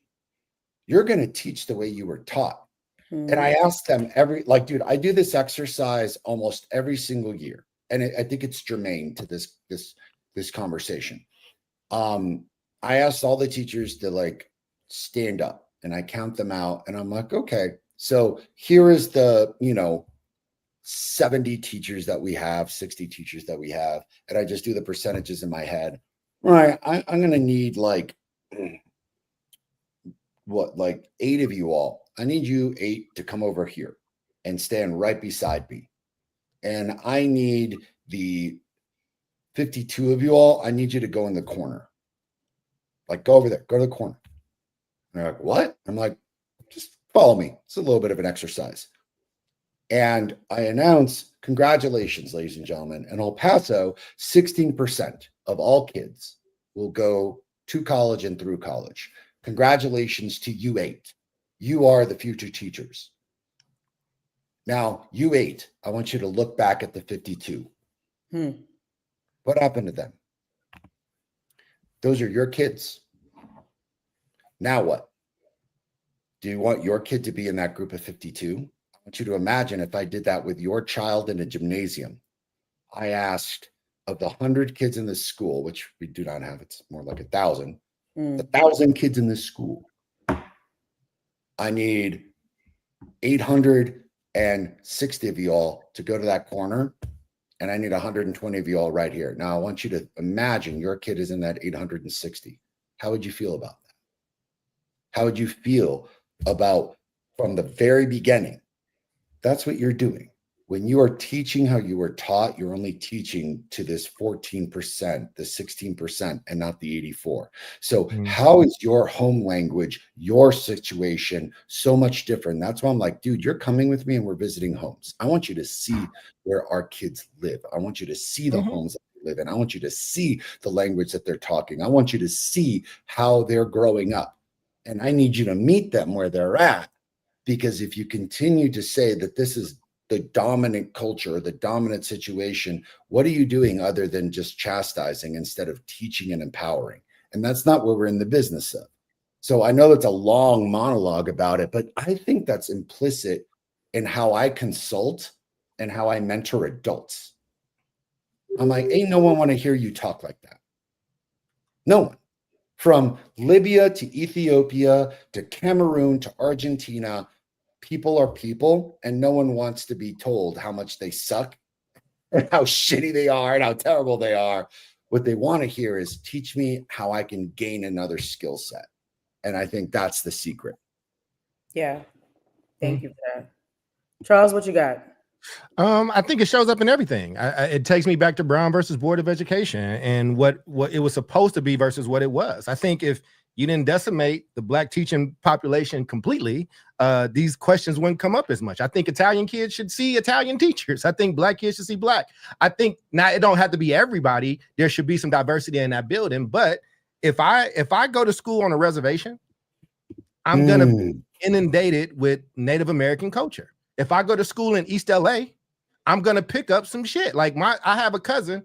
You're going to teach the way you were taught. And I ask them dude, I do this exercise almost every single year. And I think it's germane to this conversation. I asked all the teachers to like stand up, and I count them out, and I'm like, okay, so here is the, 70 teachers that we have, 60 teachers that we have. And I just do the percentages in my head. All right. I'm going to need like 8 of you all. I need you 8 to come over here and stand right beside me. And I need the 52 of you all. I need you to go in the corner. Like, go over there, go to the corner. And they're like, what? I'm like, just follow me. It's a little bit of an exercise. And I announce, congratulations, ladies and gentlemen. In El Paso, 16% of all kids will go to college and through college. Congratulations to you 8. You are the future teachers. Now, you 8, I want you to look back at the 52. What happened to them? Those are your kids. Now what? Do you want your kid to be in that group of 52? I want you to imagine if I did that with your child in a gymnasium. I asked, of the 100 kids in this school, which we do not have, it's more like 1,000, 1,000 kids in this school. I need 860 of you all to go to that corner, and I need 120 of you all right here. Now, I want you to imagine your kid is in that 860. How would you feel about that? How would you feel about, from the very beginning? That's what you're doing. When you are teaching how you were taught, you're only teaching to this 14%, the 16%, and not the 84. So how is your home language, your situation so much different? That's why I'm like, dude, you're coming with me and we're visiting homes. I want you to see where our kids live. I want you to see the homes that live in. I want you to see the language that they're talking. I want you to see how they're growing up. And I need you to meet them where they're at. Because if you continue to say that this is the dominant culture, the dominant situation, what are you doing other than just chastising instead of teaching and empowering? And that's not what we're in the business of. So I know it's a long monologue about it, but I think that's implicit in how I consult and how I mentor adults. I'm like, ain't no one want to hear you talk like that. No one. From Libya to Ethiopia to Cameroon to Argentina, people are people, and no one wants to be told how much they suck and how shitty they are and how terrible they are. What they want to hear is, teach me how I can gain another skill set. And I think that's the secret. Yeah. Thank you for that. Charles, what you got? I think it shows up in everything. It takes me back to Brown versus Board of Education and what it was supposed to be versus what it was. I think if you didn't decimate the Black teaching population completely, these questions wouldn't come up as much. I think Italian kids should see Italian teachers. I think Black kids should see Black. I think now it don't have to be everybody. There should be some diversity in that building. But if I go to school on a reservation, I'm gonna be inundated with Native American culture. If I go to school in East LA, I'm gonna pick up some shit. Like I have a cousin,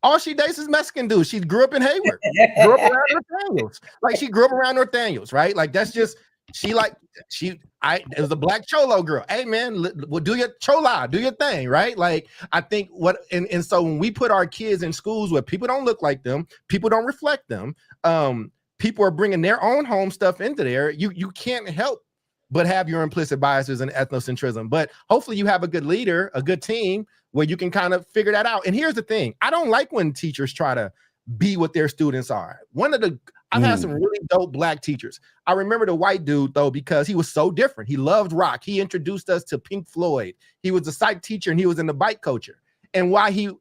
all she dates is Mexican dudes. She grew up in Hayward, grew up around North Daniels. Like she grew up around North Daniels, right? Like that's just it was a Black Cholo girl. Hey man, well, do your chola, do your thing, right? Like I think and so when we put our kids in schools where people don't look like them, people don't reflect them, people are bringing their own home stuff into there. You can't help but have your implicit biases and ethnocentrism. But hopefully you have a good leader, a good team where you can kind of figure that out. And here's the thing. I don't like when teachers try to be what their students are. I've had some really dope Black teachers. I remember the white dude though, because he was so different. He loved rock. He introduced us to Pink Floyd. He was a psych teacher and he was in the bike culture. And why he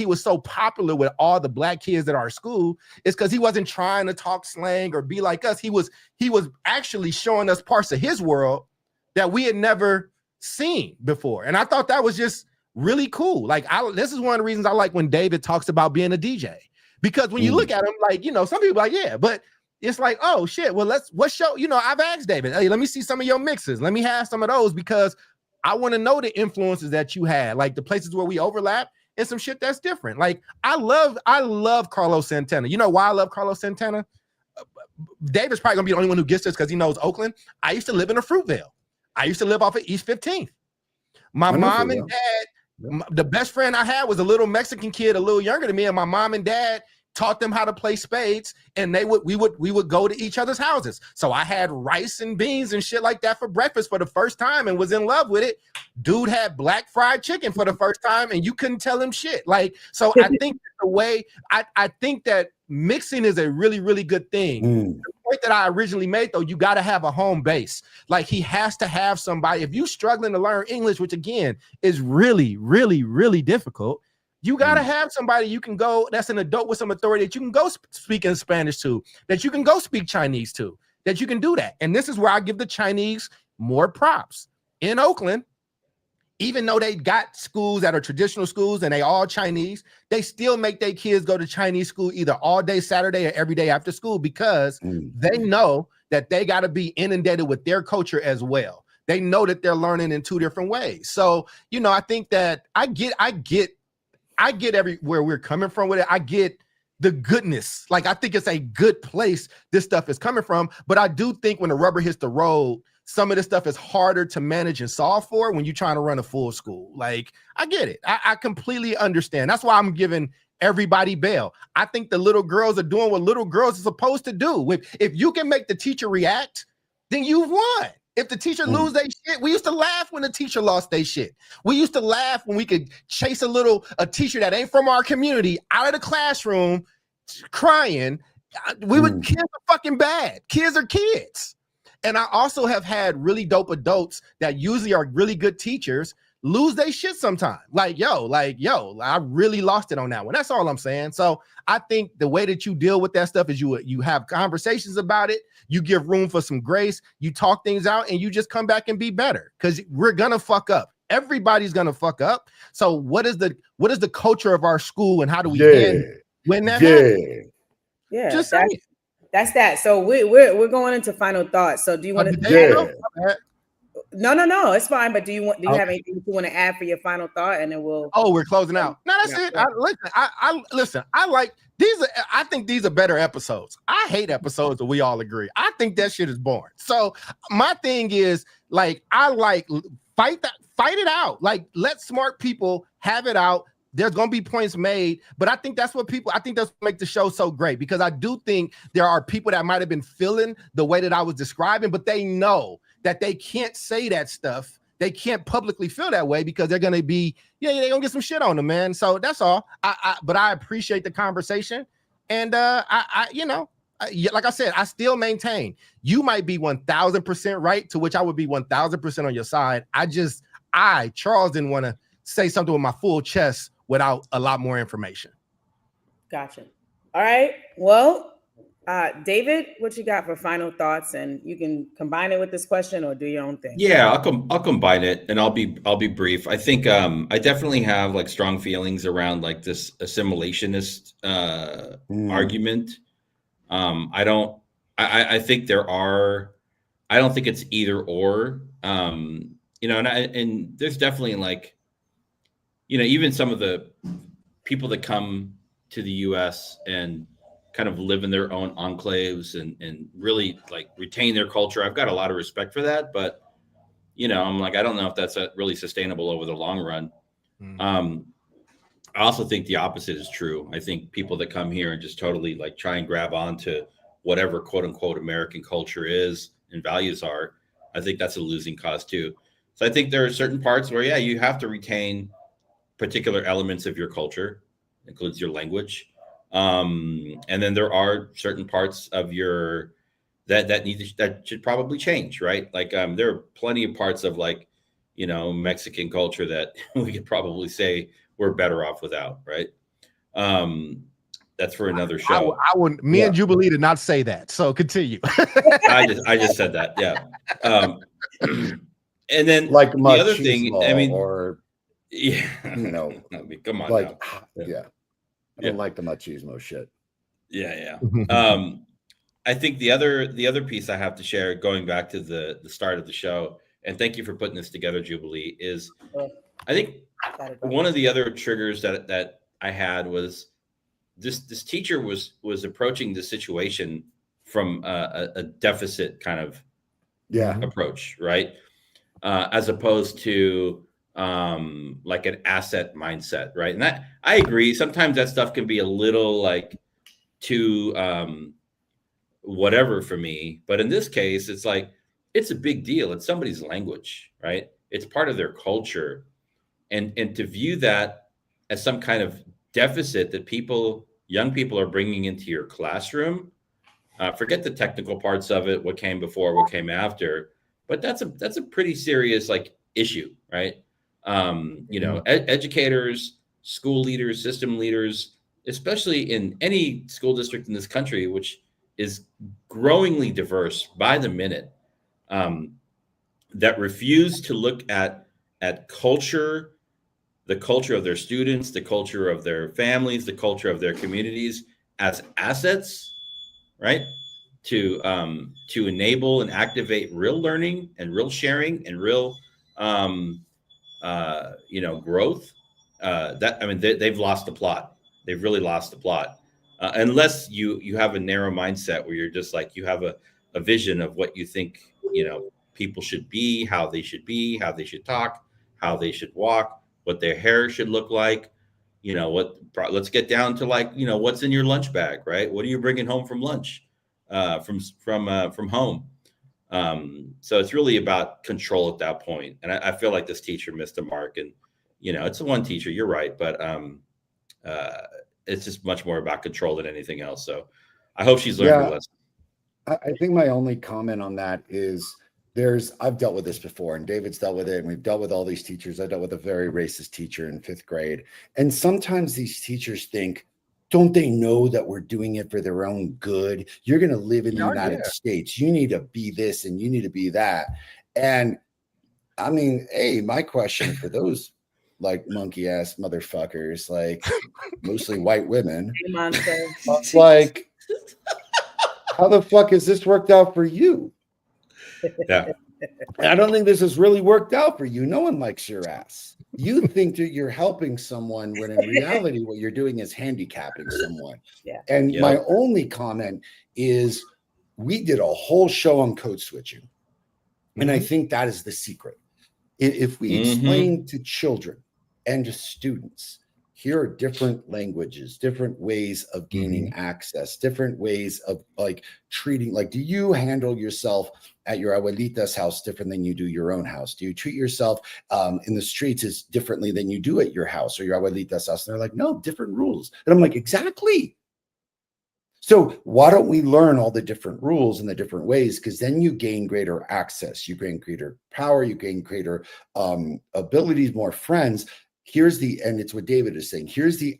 was so popular with all the Black kids at our school is because he wasn't trying to talk slang or be like us. He was actually showing us parts of his world that we had never seen before. And I thought that was just really cool. Like this is one of the reasons I like when David talks about being a DJ, because when you look at him, like, some people are like, yeah, but it's like, oh shit, well, what show, I've asked David, hey, let me see some of your mixes. Let me have some of those because I want to know the influences that you had, like the places where we overlap and some shit that's different. Like I love Carlos Santana. You know why I love Carlos Santana? David's probably gonna be the only one who gets this because he knows Oakland. I used to live in a Fruitvale. I used to live off of East 15th. My mom and dad, the best friend I had was a little Mexican kid, a little younger than me, and my mom and dad taught them how to play spades, and we would go to each other's houses. So I had rice and beans and shit like that for breakfast for the first time and was in love with it. Dude had black fried chicken for the first time and you couldn't tell him shit. Like, so I think the way I think that mixing is a really, really good thing. The point that I originally made though, you got to have a home base. Like he has to have somebody. If you're struggling to learn English, which again is really, really, really difficult, you got to have somebody you can go, that's an adult with some authority that you can go speak in Spanish to, that you can go speak Chinese to, that you can do that. And this is where I give the Chinese more props. In Oakland, even though they got schools that are traditional schools and they all Chinese, they still make their kids go to Chinese school either all day Saturday or every day after school because they know that they got to be inundated with their culture as well. They know that they're learning in two different ways. So, I think that I get everywhere we're coming from with it. I get the goodness. Like, I think it's a good place this stuff is coming from. But I do think when the rubber hits the road, some of this stuff is harder to manage and solve for when you're trying to run a full school. Like, I get it. I completely understand. That's why I'm giving everybody bail. I think the little girls are doing what little girls are supposed to do. If you can make the teacher react, then you've won. If the teacher lose their shit, we used to laugh when the teacher lost their shit. We used to laugh when we could chase a teacher that ain't from our community out of the classroom crying. Kids are fucking bad. Kids are kids. And I also have had really dope adults that usually are really good teachers lose their shit sometime. Like, yo, I really lost it on that one. That's all I'm saying. So I think the way that you deal with that stuff is you have conversations about it. You give room for some grace. You talk things out and you just come back and be better because we're going to fuck up. Everybody's gonna fuck up. So what is the culture of our school, and how do we handle when that happens? Yeah, Just saying. That's that. So we're going into final thoughts. So do you want to? No, it's fine. But do you have anything you want to add for your final thought, and then we'll? Oh, we're closing out. No, that's it. Listen. I like these. I think these are better episodes. I hate episodes that we all agree. I think that shit is boring. So my thing is like fight it out. Like let smart people have it out. There's going to be points made, but I think that's what make the show so great, because I do think there are people that might have been feeling the way that I was describing, but they know that they can't say that stuff. They can't publicly feel that way because they're going to be, they're going to get some shit on them, man. So that's all. But I appreciate the conversation. And like I said, I still maintain you might be 1000% right, to which I would be 1000% on your side. Charles didn't want to say something with my full chest without a lot more information. Gotcha. All right. Well, David, what you got for final thoughts? And you can combine it with this question or do your own thing. Yeah, I'll combine it, and I'll be brief. I think I definitely have like strong feelings around like this assimilationist argument. I think I don't think it's either or. And there's definitely like, even some of the people that come to the U.S. and kind of live in their own enclaves and really like retain their culture. I've got a lot of respect for that, but I'm like, I don't know if that's really sustainable over the long run. I also think the opposite is true. I think people that come here and just totally like try and grab onto whatever quote unquote American culture is and values are, I think that's a losing cause too. So I think there are certain parts where, you have to retain particular elements of your culture, includes your language. And then there are certain parts of your that should probably change, right? Like there are plenty of parts of like, Mexican culture that we could probably say we're better off without, right? That's for another show. I would and Jubilee did not say that. So continue. I just said that. Yeah. And then like the other thing, I mean, come on. Like, I don't like the machismo shit. Yeah. I think the other piece I have to share, going back to the start of the show, and thank you for putting this together, Jubilee, is I think one of the other triggers that I had was this teacher was approaching the situation from a deficit kind of approach, right? As opposed to like an asset mindset, right? And that I agree. Sometimes that stuff can be a little like too whatever for me. But in this case, it's like it's a big deal. It's somebody's language, right? It's part of their culture. And to view that as some kind of deficit that young people are bringing into your classroom, forget the technical parts of it, what came before, what came after, but that's a pretty serious like issue, right? Educators, school leaders, system leaders, especially in any school district in this country, which is growingly diverse by the minute, that refuse to look at culture, the culture of their students, the culture of their families, the culture of their communities as assets, right? To enable and activate real learning and real sharing and real growth. They've lost the plot. They've really lost the plot. Unless you have a narrow mindset where you're just like, you have a vision of what you think, people should be, how they should talk, how they should walk, what their hair should look like, let's get down to like, what's in your lunch bag, right? What are you bringing home from lunch, from home? So it's really about control at that point. And I feel like this teacher missed the mark, and, it's the one teacher, you're right. But it's just much more about control than anything else. So I hope she's learned her lesson. I think my only comment on that is I've dealt with this before, and David's dealt with it, and we've dealt with all these teachers. I dealt with a very racist teacher in 5th grade. And sometimes these teachers think, don't they know that we're doing it for their own good? You're going to live in the United States. You need to be this and you need to be that. And I mean, hey, my question for those like monkey ass motherfuckers, like mostly white women, Hey, monster. like, how the fuck has this worked out for you? Yeah. I don't think this has really worked out for you. No one likes your ass. You think that you're helping someone when in reality, what you're doing is handicapping someone. Yeah. And Yep. my only comment is we did a whole show on code switching. And I think that is the secret. If we explain to children and to students, here are different languages, different ways of gaining access, different ways of like treating, like, do you handle yourself at your abuelita's house different than you do your own house? Do you treat yourself in the streets as differently than you do at your house or your abuelita's house? And they're like, no, different rules. And I'm like, exactly. So why don't we learn all the different rules and the different ways? Because then you gain greater access, you gain greater power, you gain greater abilities, more friends. Here's the, and it's what David is saying, here's the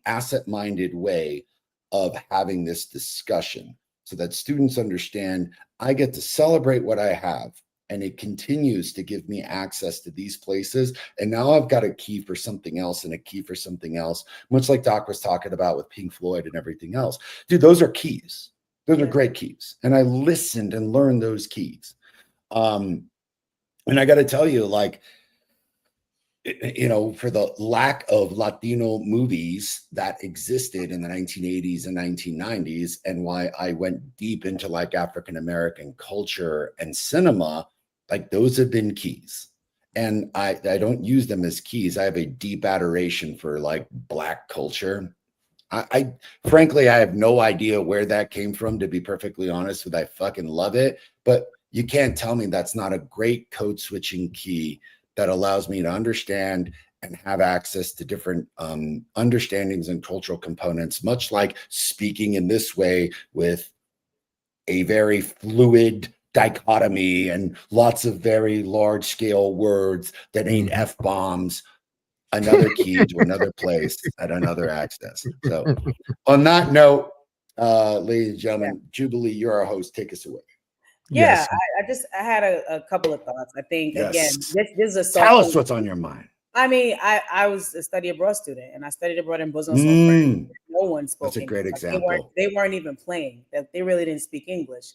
asset-minded way of having this discussion so that students understand I get to celebrate what I have. And it continues to give me access to these places. And now I've got a key for something else and a key for something else, much like Doc was talking about with Pink Floyd and everything else. Dude, those are keys. Those are great keys. And I listened and learned those keys. And I got to tell you, like, you know, for the lack of Latino movies that existed in the 1980s and 1990s, and why I went deep into like African-American culture and cinema, like those have been keys. And I don't use them as keys. I have a deep adoration for like Black culture. I frankly, I have no idea where that came from, to be perfectly honest with you. I fucking love it. But you can't tell me that's not a great code switching key that allows me to understand and have access to different understandings and cultural components, much like speaking in this way with a very fluid dichotomy and lots of very large scale words that ain't F-bombs, another key to another place at another access. So on that note, ladies and gentlemen, Jubilee, you're our host. Take us away. Yeah, yes. I had a couple of thoughts. I think, again, this is a tell us what's on your mind. I mean, I was a study abroad student, and I studied abroad in Boston. No one spoke. That's a great English. example. They weren't even playing. That they really didn't speak English.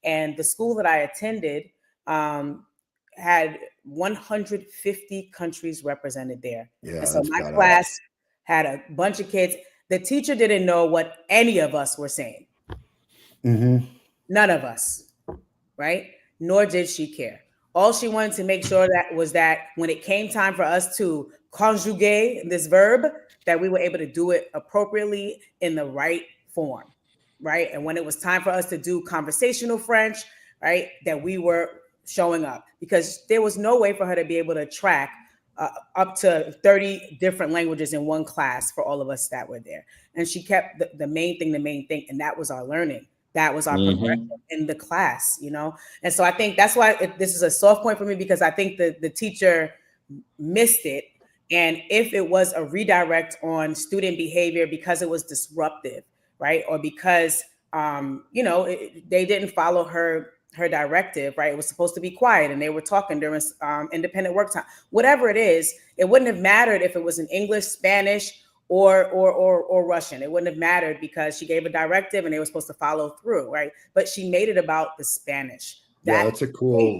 And the school that I attended had 150 countries represented there. Yeah, and so my class had a bunch of kids. The teacher didn't know what any of us were saying. None of us. Right? Nor did she care. All she wanted to make sure that was that when it came time for us to conjugate this verb, that we were able to do it appropriately in the right form, right? And when it was time for us to do conversational French, right, that we were showing up, because there was no way for her to be able to track up to 30 different languages in one class for all of us that were there. And she kept the main thing, and that was our learning. That was our progression in the class, you know? And so I think that's why this is a soft point for me, because I think the teacher missed it. And if it was a redirect on student behavior because it was disruptive, right? Or because, they didn't follow her directive, right? It was supposed to be quiet and they were talking during independent work time. Whatever it is, it wouldn't have mattered if it was in English, Spanish, or Russian. It wouldn't have mattered because she gave a directive and they were supposed to follow through, right? But she made it about the Spanish. That's a cool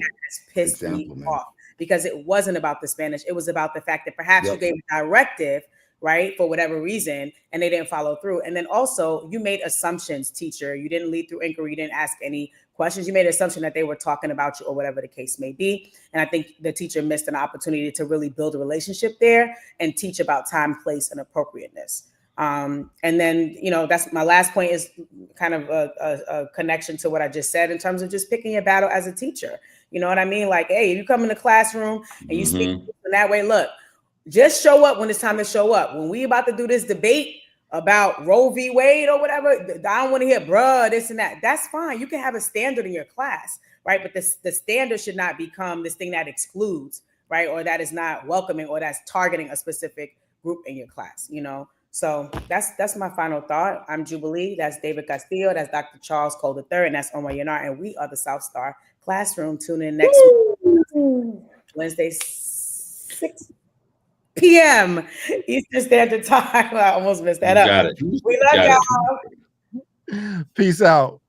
pissed example, me off, because it wasn't about the Spanish. It was about the fact that perhaps you gave a directive, right, for whatever reason, and they didn't follow through. And then also you made assumptions, teacher. You didn't lead through inquiry. You didn't ask any questions. You made an assumption that they were talking about you or whatever the case may be. And I think the teacher missed an opportunity to really build a relationship there and teach about time, place, and appropriateness. And then, that's my last point, is kind of a connection to what I just said in terms of just picking your battle as a teacher. You know what I mean? Like, hey, if you come in the classroom and you speak in that way, look, just show up when it's time to show up. When we about to do this debate about Roe v. Wade or whatever, I don't want to hear, bruh, this and that. That's fine. You can have a standard in your class, right? But the standard should not become this thing that excludes, right? Or that is not welcoming, or that's targeting a specific group in your class, So that's my final thought. I'm Jubilee. That's David Castillo. That's Dr. Charles Cole III. And that's Omar Yanar. And we are the South Star Classroom. Tune in next week. Wednesday, 6 p.m. Eastern Standard Time. I almost messed that You up. got it. We love Got y'all. Peace out.